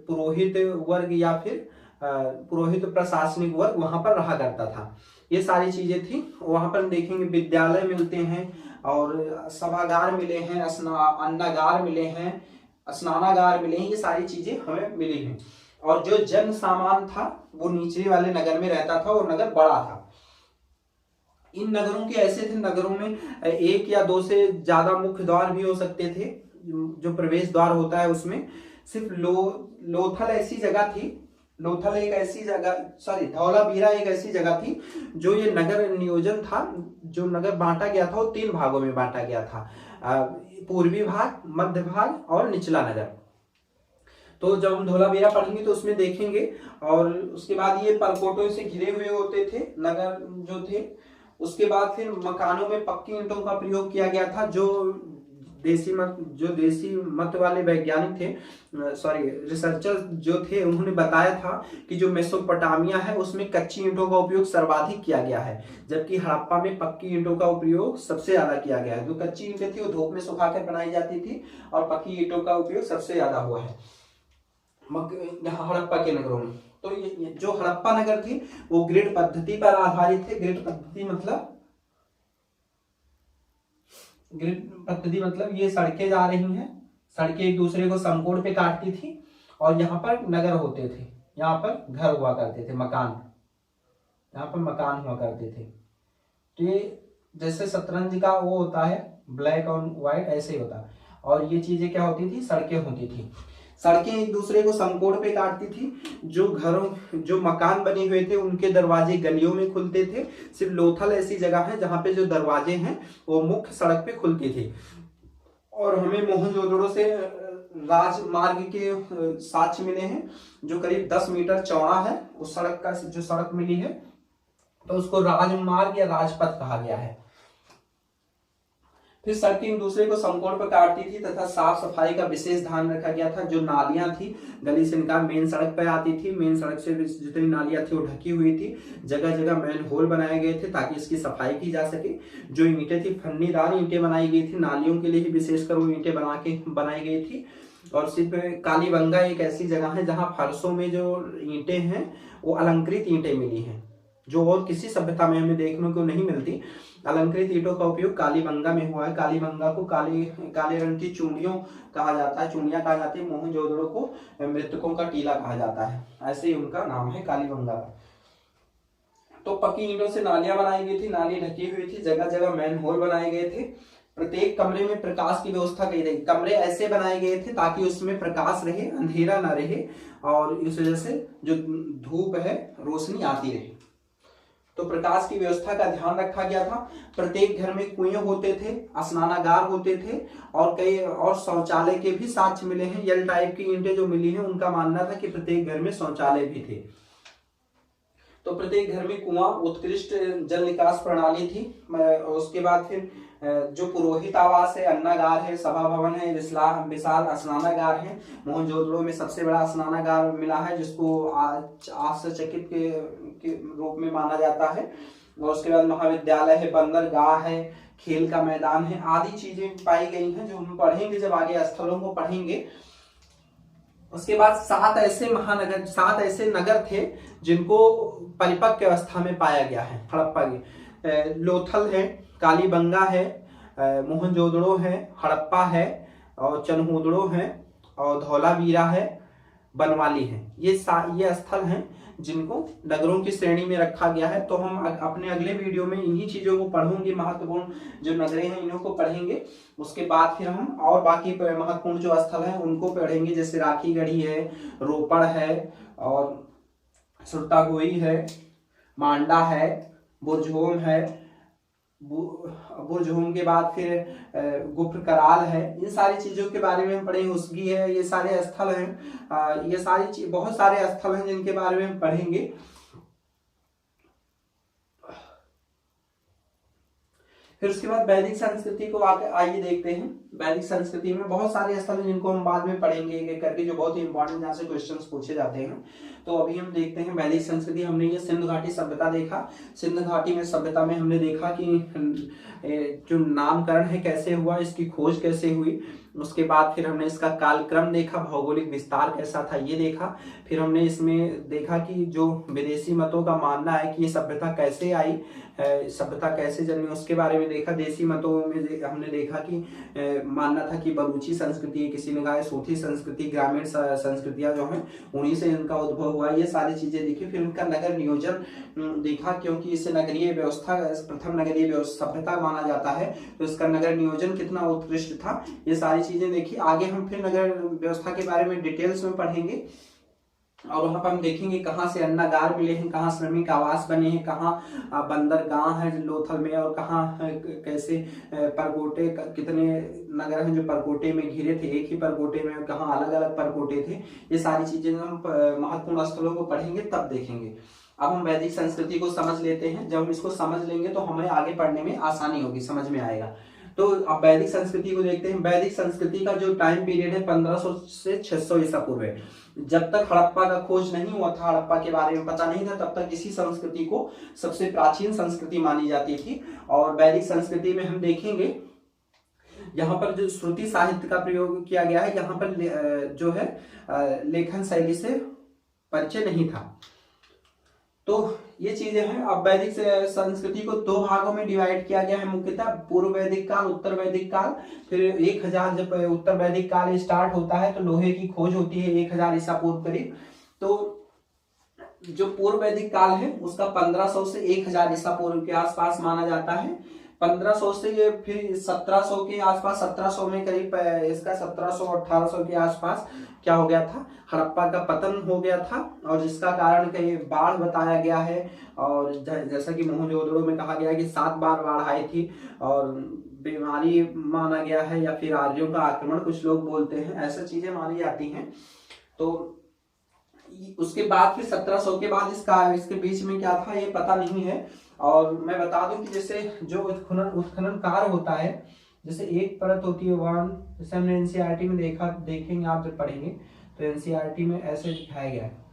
पुरोहित वर्ग या फिर पुरोहित प्रशासनिक वर्ग वहां पर रहा करता था। ये सारी चीजें थी। वहां पर देखेंगे विद्यालय मिलते हैं और सभागार मिले हैं, अन्नागार मिले हैं, स्नानागार मिले हैं, ये सारी चीजें हमें मिली हैं। और जो जन सामान था वो नीचे वाले नगर में रहता था, वो नगर बड़ा था। इन नगरों के ऐसे थे, नगरों में 1 या 2 से ज्यादा मुख्य द्वार भी हो सकते थे। जो प्रवेश द्वार होता है उसमें सिर्फ लोथल ऐसी जगह थी, लोथल एक ऐसी जगह, सॉरी धौलावीरा एक ऐसी जगह थी जो ये नगर नियोजन था, जो नगर बांटा गया था वो 3 भागों में बांटा गया था, पूर्वी भाग, मध्य भाग और निचला नगर। तो जब हम धौलावीरा पढ़ेंगे तो उसमें देखेंगे। और उसके बाद ये परकोटों से घिरे हुए होते थे नगर जो थे। उसके बाद फिर मकानों में पक्की ईंटों का प्रयोग किया गया था। जो देसी मत वाले वैज्ञानिक थे, सॉरी रिसर्चर जो थे, उन्होंने बताया था कि जो मेसोपोटामिया है उसमें कच्ची ईंटों का उपयोग सर्वाधिक किया गया है, जबकि हड़प्पा में पक्की ईंटों का उपयोग सबसे ज्यादा किया गया है। जो कच्ची ईंटें थी वो धूप में सुखाकर बनाई जाती थी और पक्की ईंटों का उपयोग सबसे ज्यादा हुआ है यहाँ हड़प्पा के नगरों में। तो ये जो हड़प्पा नगर थी वो ग्रिड पद्धति पर आधारित थे। ग्रिड पद्धति मतलब ये सड़कें जा रही हैं, सड़कें एक दूसरे को समकोण पे काटती थी और यहाँ पर नगर होते थे, यहाँ पर घर हुआ करते थे, मकान, यहाँ पर मकान हुआ करते थे। तो ये जैसे शतरंज का वो होता है ब्लैक और व्हाइट, ऐसे ही होता। और ये चीजें क्या होती थी, सड़कें होती थी। सड़कें एक दूसरे को समकोण पे काटती थी। जो मकान बने हुए थे उनके दरवाजे गलियों में खुलते थे। सिर्फ लोथल ऐसी जगह है जहां पे जो दरवाजे हैं वो मुख्य सड़क पे खुलती थी। और हमें मोहनजोदड़ो से राजमार्ग के साक्ष्य मिले हैं जो करीब 10 मीटर चौड़ा है। उस सड़क का जो सड़क मिली है तो उसको राजमार्ग या राजपथ कहा गया है। फिर सड़कें एक दूसरे को समकोण पर काटती थी तथा साफ सफाई का विशेष ध्यान रखा गया था। जो नालियां थी गली से निकाल मेन सड़क पर आती थी, मेन सड़क से जितनी नालियां थी वो ढकी हुई थी। जगह जगह मैन होल बनाए गए थे ताकि इसकी सफाई की जा सके। जो ईंटें थी फन्नीदार ईंटें बनाई गई थी, नालियों के लिए ही विशेषकर वो ईंटें बनाई गई थी। और सिर्फ कालीबंगा एक ऐसी जगह है जहाँ फर्शों में जो ईंटें हैं वो अलंकृत ईंटें मिली हैं, जो और किसी सभ्यता में हमें देखने को नहीं मिलती। अलंकृत ईंटों का उपयोग कालीबंगा में हुआ है। कालीबंगा को काले रंग की चूड़ियों कहा जाता है, चूड़ियां कहा जाती है। मोहनजोदड़ो को मृतकों का टीला कहा जाता है, ऐसे ही उनका नाम है कालीबंगा का। तो पक्की ईंटों से नालियां बनाई गई थी, नाली ढकी हुई थी, जगह जगह मैन होल बनाए गए थे प्रत्येक कमरे में प्रकाश की व्यवस्था की गई। कमरे ऐसे बनाए गए थे ताकि उसमें प्रकाश रहे, अंधेरा ना रहे, और इस वजह से जो धूप है, रोशनी आती रहे। तो प्रकाश की व्यवस्था का ध्यान रखा गया था। प्रत्येक घर में कुएं होते थे, स्नानागार होते थे, और कई और शौचालय के भी साक्ष्य मिले हैं। यल टाइप की ईंटें जो मिली हैं, उनका मानना था कि प्रत्येक घर में शौचालय भी थे। तो प्रत्येक घर में कुआं, उत्कृष्ट जल निकास प्रणाली थी। उसके बाद फिर जो पुरोहित आवास है, अन्नागार है, सभा भवन है, विशाल स्नानागार है। मोहनजोदड़ो में सबसे बड़ा स्नानागार मिला है, जिसको आश्चर्यचकित के रूप में माना जाता है। और उसके बाद महाविद्यालय है, बंदरगाह है, खेल का मैदान है, आदि चीजें पाई गई हैं जो हम पढ़ेंगे जब आगे स्थलों को पढ़ेंगे। उसके बाद 7 ऐसे नगर थे जिनको परिपक्व अवस्था में पाया गया है हड़प्पा के। लोथल है, कालीबंगा है, मोहनजोदड़ो है, हड़प्पा है, और चनहुदड़ो है, और धौलावीरा है, बनवाली है। ये स्थल हैं जिनको नगरों की श्रेणी में रखा गया है। तो हम अपने अगले वीडियो में इन्हीं चीजों को पढ़ेंगे, महत्वपूर्ण जो नगरें हैं इन्हों को पढ़ेंगे। उसके बाद फिर हम और बाकी महत्वपूर्ण जो स्थल हैं उनको पढ़ेंगे, जैसे राखीगढ़ी है, रोपड़ है, और सुरतागोई है, मांडा है, बुरझोम है, बुरझोम के बाद फिर गुफर कराल है। इन सारी चीजों के बारे में हम पढ़ेंगे। उसगी है, ये सारे स्थल हैं। ये सारी बहुत सारे स्थल हैं जिनके बारे में हम पढ़ेंगे। फिर उसके बाद वैदिक संस्कृति को आइए देखते हैं। वैदिक संस्कृति में बहुत सारे स्थल हैं जिनको हम बाद में पढ़ेंगे एक एक करके, जो बहुत ही इंपॉर्टेंट जहाँ से क्वेश्चंस पूछे जाते हैं। तो अभी हम देखते हैं वैदिक संस्कृति। हमने ये सिंधु घाटी सभ्यता देखा। सिंधु घाटी में सभ्यता में हमने देखा कि जो नामकरण है कैसे हुआ, इसकी खोज कैसे हुई। उसके बाद फिर हमने इसका कालक्रम देखा, भौगोलिक विस्तार कैसा था ये देखा। फिर हमने इसमें देखा कि जो विदेशी मतों का मानना है कि ये सभ्यता कैसे आई, सभ्यता कैसे जन्मी, उसके बारे में देखा। देसी मतों में हमने देखा कि मानना था कि बलूची संस्कृति, किसी ने कहा सूफी संस्कृति, ग्रामीण संस्कृतियां जो हैं उन्हीं से इनका उद्भव हुआ। ये सारी चीजें देखी। फिर उनका नगर नियोजन देखा, क्योंकि इसे नगरीय व्यवस्था, प्रथम नगरीय सभ्यता माना जाता है, तो इसका नगर नियोजन कितना उत्कृष्ट था, ये सारी चीजें देखी। आगे हम फिर नगर व्यवस्था के बारे में डिटेल्स में पढ़ेंगे, और वहां पर हम देखेंगे कहाँ से अन्नागार मिले हैं, कहाँ श्रमिक आवास बने हैं, कहाँ बंदरगाह है लोथल में, और कहाँ कैसे परकोटे, कितने नगर हैं जो परकोटे में घिरे थे, एक ही परकोटे में, कहाँ अलग अलग परकोटे थे। ये सारी चीजें हम महत्वपूर्ण स्थलों को पढ़ेंगे तब देखेंगे। अब हम वैदिक संस्कृति को समझ लेते हैं। जब हम इसको समझ लेंगे तो हमें आगे पढ़ने में आसानी होगी, समझ में आएगा। तो अब वैदिक संस्कृति को देखते हैं। वैदिक संस्कृति का जो टाइम पीरियड है 1500 से 600 ईसा पूर्व है। जब तक हड़प्पा का खोज नहीं हुआ था, हड़प्पा के बारे में पता नहीं था, तब तक इसी संस्कृति को सबसे प्राचीन संस्कृति मानी जाती थी। और वैदिक संस्कृति में हम देखेंगे यहाँ पर जो श्रुति साहित्य का प्रयोग किया गया है, यहाँ पर जो है लेखन शैली से परिचय नहीं था। तो ये चीजें हैं। अब वैदिक संस्कृति को 2 भागों में डिवाइड किया गया है मुख्यतः, पूर्व वैदिक काल, उत्तर वैदिक काल। फिर 1000 जब उत्तर वैदिक काल स्टार्ट होता है तो लोहे की खोज होती है 1000 ईसा पूर्व करीब। तो जो पूर्व वैदिक काल है उसका 1500 से 1000 ईसा पूर्व के आसपास माना जाता है। 1500 से ये फिर 1700 के आसपास, 1700 में करीब इसका 1700-1800 के आसपास क्या हो गया था, हड़प्पा का पतन हो गया था, और जिसका कारण कहीं बाढ़ बताया गया है। और जैसा कि मोहनजोदड़ो में कहा गया है कि 7 बार बाढ़ आई थी, और बीमारी माना गया है, या फिर आर्यों का आक्रमण कुछ लोग बोलते हैं, ऐसा चीजें मानी जाती हैं। तो उसके बाद फिर 1700 के बाद इसके बीच में क्या था ये पता नहीं है। और मैं बता दूं कि जैसे जो उत्खनन कार्य होता है, जैसे एक परत होती है वन, जैसे हमने एनसीईआरटी में देखेंगे, आप जब पढ़ेंगे तो एनसीईआरटी में ऐसे दिखाया गया है।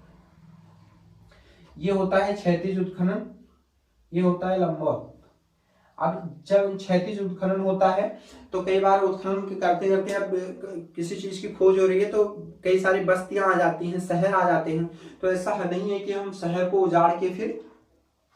ये होता है क्षैतिज उत्खनन, ये होता है लंबवत। अब जब क्षैतिज उत्खनन होता है तो कई बार उत्खनन करते करते अब किसी चीज की खोज हो रही है तो कई सारी बस्तियां आ जाती हैं, शहर आ जाते हैं। तो ऐसा नहीं है कि हम शहर को उजाड़ के फिर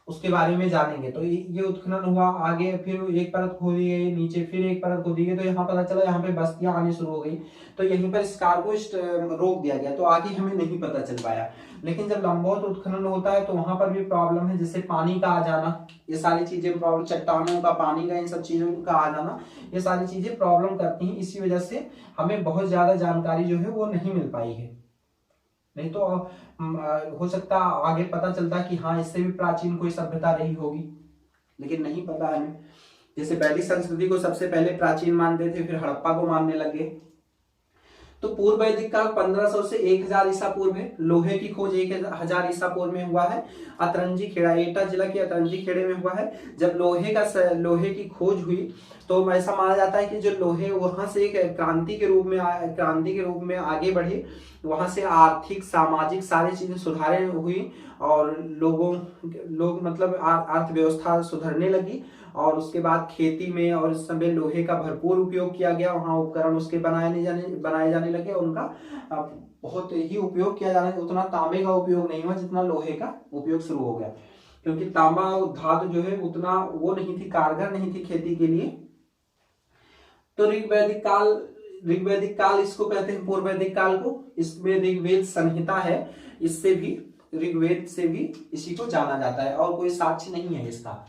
उसके बारे में जानेंगे। तो ये उत्खनन हुआ, आगे फिर एक परत खोदी गई, नीचे फिर एक परत खोदी गई, तो यहाँ पता चला यहाँ पे बस्तियां आनी शुरू हो गई, तो यहीं पर इस कार्य को रोक दिया गया, तो आगे हमें नहीं पता चल पाया। लेकिन जब लंबवत उत्खनन होता है तो वहां पर भी प्रॉब्लम है, जैसे पानी का आ जाना, ये सारी चीजें प्रॉब्लम, चट्टानों का, पानी का, इन सब चीजों का आ जाना, ये सारी चीजें प्रॉब्लम करती हैं। इसी वजह से हमें बहुत ज्यादा जानकारी जो है वो नहीं मिल पाई है। नहीं तो हो सकता आगे पता चलता कि हाँ इससे भी प्राचीन कोई सभ्यता रही होगी, लेकिन नहीं पता हमें। जैसे वैदिक संस्कृति को सबसे पहले प्राचीन मानते थे, फिर हड़प्पा को मानने लगे। तो पूर्व वैदिक काल 1500 से 1000 ईसा पूर्व है। लोहे की खोज 1000 ईसा पूर्व में हुआ है, अतरंजी खेड़ा, एटा जिला के अतरंजी खेड़े में हुआ है। जब लोहे की खोज हुई तो ऐसा माना जाता है कि जो लोहे वहां से एक क्रांति के रूप में आगे बढ़े, वहां से आर्थिक सामाजिक सारी चीजें सुधारें हुई और लोग मतलब अर्थव्यवस्था सुधरने लगी। और उसके बाद खेती में और इस समय लोहे का भरपूर उपयोग किया गया, वहां उपकरण उसके बनाए जाने लगे, उनका बहुत ही उपयोग किया जाने, उतना तांबे का उपयोग नहीं हुआ जितना लोहे का उपयोग शुरू हो गया, क्योंकि तांबा धातु जो है उतना वो नहीं थी, कारगर नहीं थी खेती के लिए। तो ऋग्वैदिक काल इसको कहते हैं, पूर्व वैदिक काल को। इसमें ऋग्वेद संहिता है, इससे भी ऋग्वेद से भी इसी को जाना जाता है, और कोई साक्ष्य नहीं है इसका।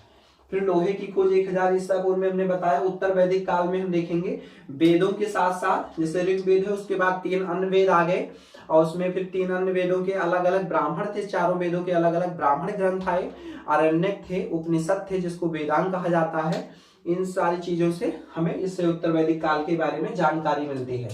फिर लोहे की खोज 1000 ईसा पूर्व में हमने बताया। उत्तर वैदिक काल में हम देखेंगे वेदों के साथ साथ, जैसे ऋग्वेद है उसके बाद 3 अन्य वेद आ गए, और उसमें फिर 3 अन्य वेदों के अलग अलग ब्राह्मण थे, चारों वेदों के अलग अलग ब्राह्मण ग्रंथ आए, आरण्यक थे, उपनिषद थे जिसको वेदांग कहा जाता है। इन सारी चीजों से हमें इस उत्तर वैदिक काल के बारे में जानकारी मिलती है।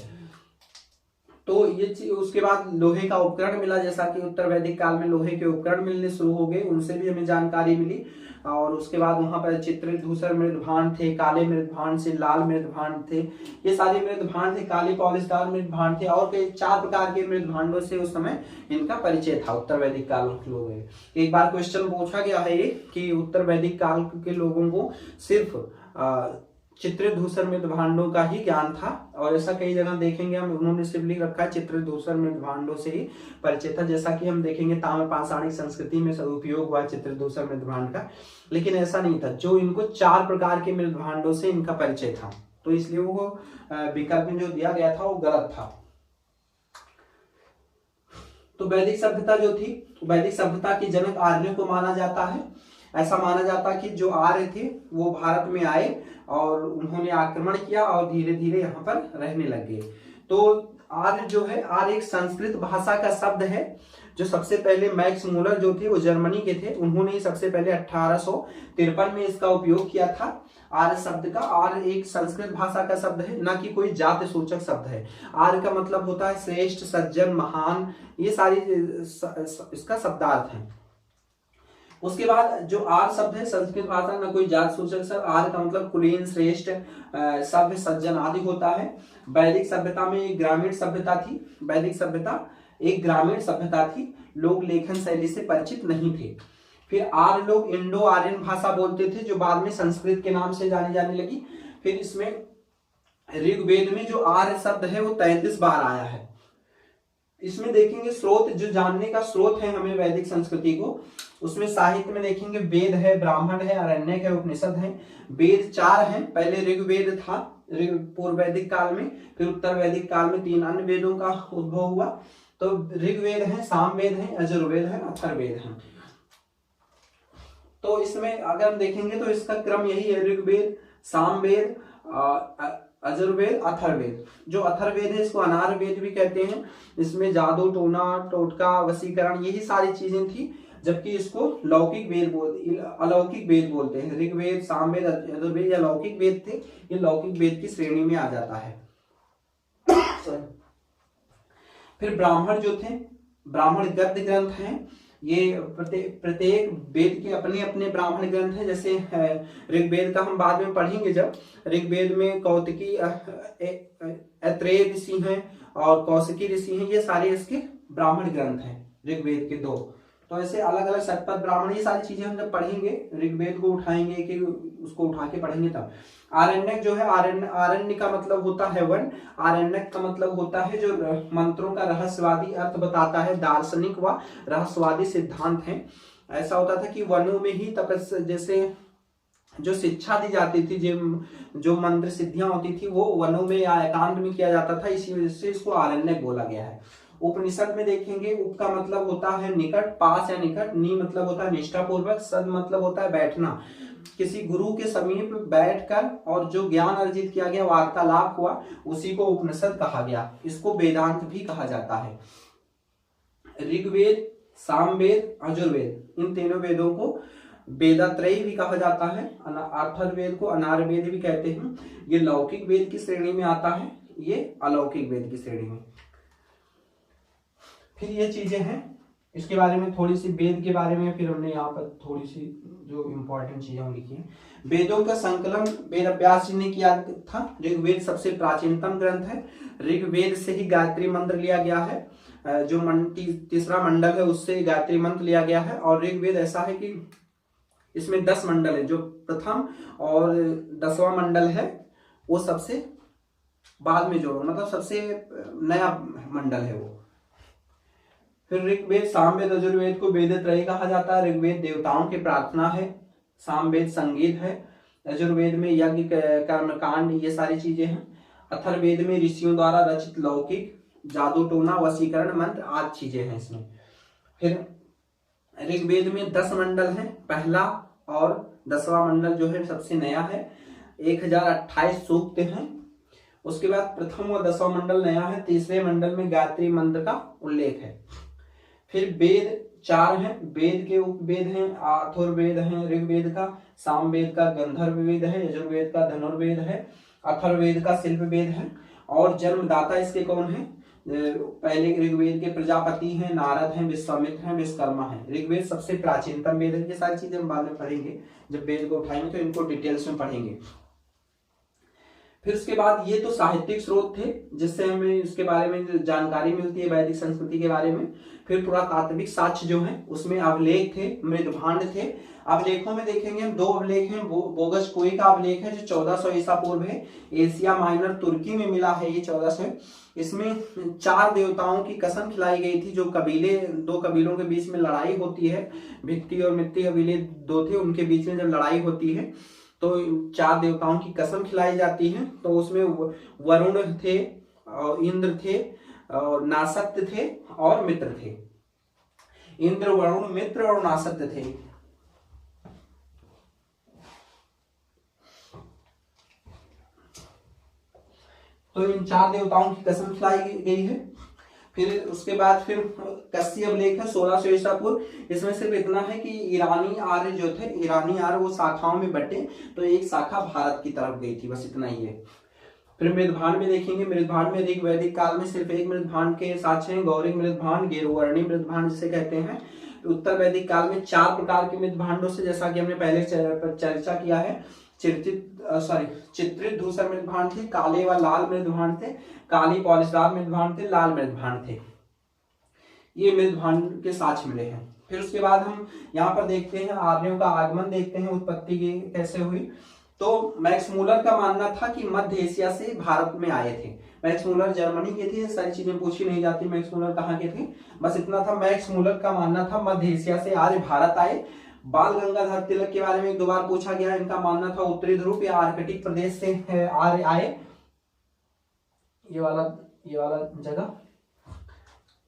तो ये उसके बाद लोहे का उपकरण मिला, जैसा कि उत्तर वैदिक काल में लोहे के उपकरण मिलने शुरू हो गए, उनसे भी हमें जानकारी मिली। और उसके बाद वहां पर चित्रित धूसर मृदभांड थे, काले मृदभांड से लाल मृदभांड थे, ये सारे मृदभांड थे, काले पॉलिशदार मृदभांड थे, और कई 4 प्रकार के मृदभांडों से उस समय इनका परिचय था उत्तर वैदिक काल के लोगों में। एक बार क्वेश्चन पूछा गया है कि उत्तर वैदिक काल के लोगों को सिर्फ चित्रित धूसर मृदभांडों का ही ज्ञान था, और ऐसा कई जगह देखेंगे हम, उन्होंने सिर्फ लिख रखा है चित्रित धूसर मृदभांडों से ही परिचय था, जैसा कि हम देखेंगे ताम्र पाषाणिक संस्कृति में उपयोग हुआ चित्रित धूसर मृदभांड का। लेकिन ऐसा नहीं था, जो इनको 4 प्रकार के मृदभांडों से इनका परिचय था, तो इसलिए वो विकल्प में जो दिया गया था वो गलत था। तो वैदिक सभ्यता जो थी, वैदिक सभ्यता की जनक आर्यों को माना जाता है। ऐसा माना जाता कि जो आर्य थे वो भारत में आए और उन्होंने आक्रमण किया और धीरे धीरे यहाँ पर रहने लगे। तो आर्य जो है, आर्य एक संस्कृत भाषा का शब्द है, जो सबसे पहले मैक्स मूलर जो थे वो जर्मनी के थे, उन्होंने सबसे पहले 1853 में इसका उपयोग किया था। आर्य शब्द का, आर्य एक संस्कृत भाषा का शब्द है, ना कि कोई जाति सूचक शब्द है। आर्य का मतलब होता है श्रेष्ठ, सज्जन, महान, ये सारी इसका शब्दार्थ है। उसके बाद जो आर्य शब्द है संस्कृत भाषा में कोई जात सूचक शब्द, आर्य का मतलब कुलीन, श्रेष्ठ, सभ्य, सज्जन आदि होता है। वैदिक सभ्यता में एक ग्रामीण सभ्यता थी, वैदिक सभ्यता एक ग्रामीण सभ्यता थी, लोग लेखन शैली से परिचित नहीं थे। फिर आर्य लोग इंडो आर्यन भाषा बोलते थे, जो बाद में संस्कृत के नाम से जानी जाने लगी। फिर इसमें ऋग्वेद में जो आर्य शब्द है वो 33 बार आया है। इसमें देखेंगे स्रोत, जो जानने का स्रोत है हमें वैदिक संस्कृति को, उसमें साहित्य में देखेंगे वेद है, ब्राह्मण है, आरण्यक है, उपनिषद है। वेद 4 हैं, पहले ऋग्वेद था पूर्व वैदिक काल में, फिर उत्तर वैदिक काल में 3 अन्य वेदों का उद्भव हुआ। तो ऋग्वेद है, सामवेद है, यजुर्वेद है, अथर्ववेद है। तो इसमें अगर हम देखेंगे तो इसका क्रम यही है, ऋग्वेद, सामवेद, यजुर्वेद, अथर्ववेद। जो अथर्ववेद है इसको अनार्य वेद भी कहते हैं। इसमें जादू, टोना, टोटका, वशीकरण, यही सारी चीजें थी, जबकि इसको अलौकिक वेद बोलते हैं। ऋग्वेद, सामवेद, यजुर्वेद या लौकिक वेद थे, ये लौकिक वेद की श्रेणी में आ जाता है। फिर ब्राह्मण जो थे, ब्राह्मण गद्य ग्रंथ हैं, ये प्रत्येक वेद के अपने अपने ब्राह्मण ग्रंथ हैं। जैसे ऋग्वेद का हम बाद में पढ़ेंगे, जब ऋग्वेद में कौतिकी, ऐत्रेय ऋषि हैं और कौशिकी ऋषि हैं, ये सारे इसके ब्राह्मण ग्रंथ हैं ऋग्वेद के 2। तो ऐसे अलग अलग शतपथ ब्राह्मण, ये सारी चीजें हम जब पढ़ेंगे, ऋग्वेद को उठाएंगे कि उसको उठा के पढ़ेंगे तब। आरण्यक जो है, आरण्य का मतलब होता है वन, आरण्यक का मतलब होता है जो मंत्रों का रहस्यवादी अर्थ बताता है, दार्शनिक व रहस्यवादी सिद्धांत है। ऐसा होता था कि वनों में ही तपस्या, जैसे जो शिक्षा दी जाती थी, जो मंत्र सिद्धियां होती थी वो वनों में या एकांत में किया जाता था, इसी वजह से इसको आरण्यक बोला गया है। उपनिषद में देखेंगे, उप का मतलब होता है निकट, पास या निकट, नी मतलब होता है निष्ठा पूर्वक, सद मतलब होता है बैठना, किसी गुरु के समीप बैठकर और जो ज्ञान अर्जित किया गया, वार्तालाप हुआ, उसी को उपनिषद कहा गया। इसको वेदांत भी कहा जाता है। ऋग्वेद, सामवेद, यजुर्वेद, इन तीनों वेदों को वेदात्रयी भी कहा जाता है। अथर्ववेद को अनार्वेद भी कहते हैं। ये लौकिक वेद की श्रेणी में आता है, ये अलौकिक वेद की श्रेणी में। फिर ये चीजें हैं, इसके बारे में थोड़ी सी वेद के बारे में फिर हमने यहाँ पर थोड़ी सी जो इम्पोर्टेंट चीजें हम लिखी हैं। वेदों का संकलन वेद व्यास जी ने किया था। ऋग्वेद सबसे प्राचीनतम ग्रंथ है। ऋग्वेद से ही गायत्री मंत्र लिया गया है, जो तीसरा मंडल है उससे गायत्री मंत्र लिया गया है। और ऋग्वेद ऐसा है कि इसमें 10 मंडल है, जो प्रथम और 10वां मंडल है वो सबसे बाद में जोड़ो, मतलब सबसे नया मंडल है वो। फिर ऋग्वेद, सामवेद, यजुर्वेद को वेदत्रयी कहा जाता है। ऋग्वेद देवताओं की प्रार्थना है, सामवेद संगीत है, यजुर्वेद में यज्ञ, कर्मकांड, ये सारी चीजें हैं। अथर्ववेद में ऋषियों द्वारा रचित लौकिक, जादू टोना, वशीकरण मंत्र आदि चीजें हैं इसमें। फिर ऋग्वेद में 10 मंडल हैं, पहला और 10वां मंडल जो है सबसे नया है। 1028 सूक्त हैं। उसके बाद प्रथम और 10वां मंडल नया है। तीसरे मंडल में गायत्री मंत्र का उल्लेख है। फिर वेद 4 हैं, वेद के उपवेद हैं, अथर्ववेद है ऋग्वेद का, सामवेद का गंधर्व वेद है, यजुर्वेद का धनुर्वेद है, अथर्ववेद का शिल्प वेद है। और जन्मदाता इसके कौन है? पहले ऋग्वेद के प्रजापति हैं, नारद हैं, विश्वामित्र हैं, विश्वकर्मा हैं। ऋग्वेद सबसे प्राचीनतम वेद है। ये सारी चीजें हम बाद में पढ़ेंगे, जब वेद को उठाएंगे तो इनको डिटेल्स में पढ़ेंगे। फिर उसके बाद ये तो साहित्यिक स्रोत थे जिससे हमें इसके बारे में जानकारी मिलती है, वैदिक संस्कृति के बारे में। फिर पुरातात्विक साक्ष्य जो है उसमें अभिलेख थे, मृदभांड थे। अभिलेखों में देखेंगे हम 2 अभिलेख हैं। बोगस कोई का अभिलेख है जो 1400 ईसा पूर्व है, एशिया माइनर तुर्की में मिला है ये 1400। इसमें 4 देवताओं की कसम खिलाई गई थी। जो कबीले, 2 कबीलों के बीच में लड़ाई होती है, भित्ति और मित्ति कबीले 2 थे, उनके बीच में जब लड़ाई होती है तो 4 देवताओं की कसम खिलाई जाती है। तो उसमें वरुण थे, इंद्र थे, और नासत्य थे और मित्र थे। इंद्र, वरुण, मित्र और नासत्य थे। तो इन 4 देवताओं की कसम खिलाई गई है। फिर उसके बाद फिर कश्यप अभिलेख है 1600 ईसा पूर्व। इसमें सिर्फ इतना है कि ईरानी आर्य जो थे, ईरानी आर्य वो शाखाओं में बटे, तो एक शाखा भारत की तरफ गई थी, बस इतना ही है। फिर मृदभांड में देखेंगे, मृदभांड में ऋग वैदिक काल में सिर्फ एक मृदभांड के साक्ष्य हैं, गौरिक मृदभांड, गेरुवर्णी मृदभांड जिसे कहते हैं। उत्तर वैदिक काल में 4 प्रकार के मृदभांडों से, जैसा कि हमने पहले चर्चा किया है, चित्रित धूसर मृदभांड थे, काले व लाल मृदभांड थे, काली पॉलिशदार मृदभांड थे, लाल मृदभांड थे। ये मृदभांड के साक्ष्य मिले हैं। फिर उसके बाद हम यहाँ पर देखते हैं आर्यों का आगमन, देखते हैं उत्पत्ति की कैसे हुई। तो मैक्स मूलर का मानना था कि मध्य एशिया से भारत में आए थे। मैक्स मूलर जर्मनी के थे, सारी चीजें पूछी नहीं जाती मैक्स मूलर कहाँ के थे, बस इतना था। मैक्स मूलर का मानना था मध्य एशिया से आर्य भारत आए। बाल गंगाधर तिलक के बारे में 1-2 बार पूछा गया, इनका मानना था उत्तरी ध्रुव या आर्कटिक प्रदेश से आर्य आए। ये वाला जगह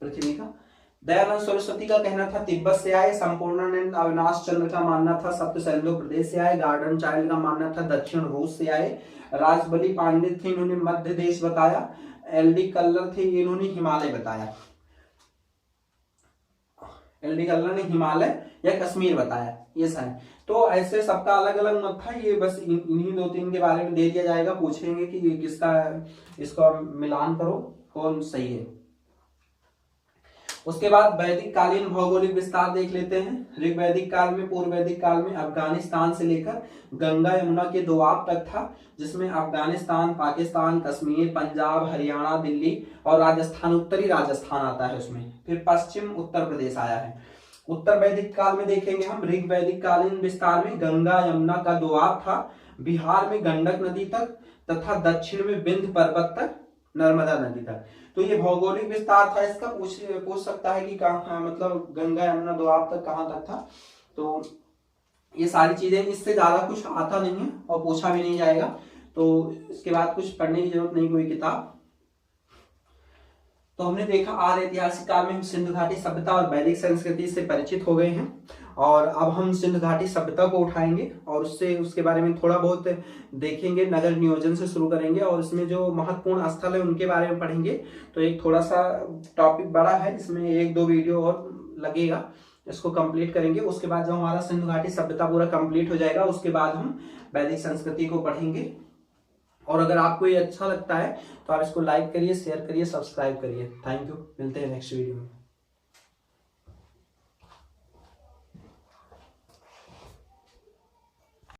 पृथ्वी का। दयानंद सरस्वती का कहना था तिब्बत से आए। संपूर्णानंद अविनाश चंद्र का मानना था सप्त सैंधव प्रदेश से आए। गार्डन चाइल्ड का मानना था दक्षिण रूस से आए। राजबली पांडित थे, इन्होंने मध्य देश बताया। एलडी कल्लर थे, इन्होंने हिमालय बताया। एलडी कल्लर ने हिमालय या कश्मीर बताया, ये सारे। तो ऐसे सबका अलग अलग मत था, ये बस इन्हीं 2-3 के बारे में दे दिया जाएगा। पूछेंगे कि ये किसका, इसका मिलान करो कौन सही है। उसके बाद वैदिक कालीन भौगोलिक विस्तार देख लेते हैं। ऋग वैदिक काल में, पूर्व वैदिक काल में अफगानिस्तान से लेकर गंगा यमुना के दोआब तक था, जिसमें अफगानिस्तान, पाकिस्तान, कश्मीर, पंजाब, हरियाणा, दिल्ली और राजस्थान, उत्तरी राजस्थान आता है उसमें। फिर पश्चिम उत्तर प्रदेश आया है। उत्तर वैदिक काल में देखेंगे हम, ऋग वैदिक कालीन विस्तार में गंगा यमुना का दोआब था, बिहार में गंडक नदी तक तथा दक्षिण में विंध्य पर्वत तक, नर्मदा नदी तक। तो ये भौगोलिक विस्तार था इसका। पूछ सकता है कि कहाँ, मतलब गंगा यमुना दोआब तक कहाँ तक था। तो ये सारी चीजें, इससे ज्यादा कुछ आता नहीं है और पूछा भी नहीं जाएगा, तो इसके बाद कुछ पढ़ने की जरूरत नहीं कोई किताब। तो हमने देखा आर्य ऐतिहासिक काल में हम सिंधु घाटी सभ्यता और वैदिक संस्कृति से परिचित हो गए हैं, और अब हम सिंधु घाटी सभ्यता को उठाएंगे और उसके बारे में थोड़ा बहुत देखेंगे। नगर नियोजन से शुरू करेंगे और इसमें जो महत्वपूर्ण स्थल है उनके बारे में पढ़ेंगे। तो एक थोड़ा सा टॉपिक बड़ा है, इसमें 1-2 वीडियो और लगेगा, इसको कंप्लीट करेंगे। उसके बाद जब हमारा सिंधु घाटी सभ्यता पूरा कंप्लीट हो जाएगा, उसके बाद हम वैदिक संस्कृति को पढ़ेंगे। और अगर आपको ये अच्छा लगता है तो आप इसको लाइक करिए, शेयर करिए, सब्सक्राइब करिए। थैंक यू, मिलते हैं नेक्स्ट वीडियो में।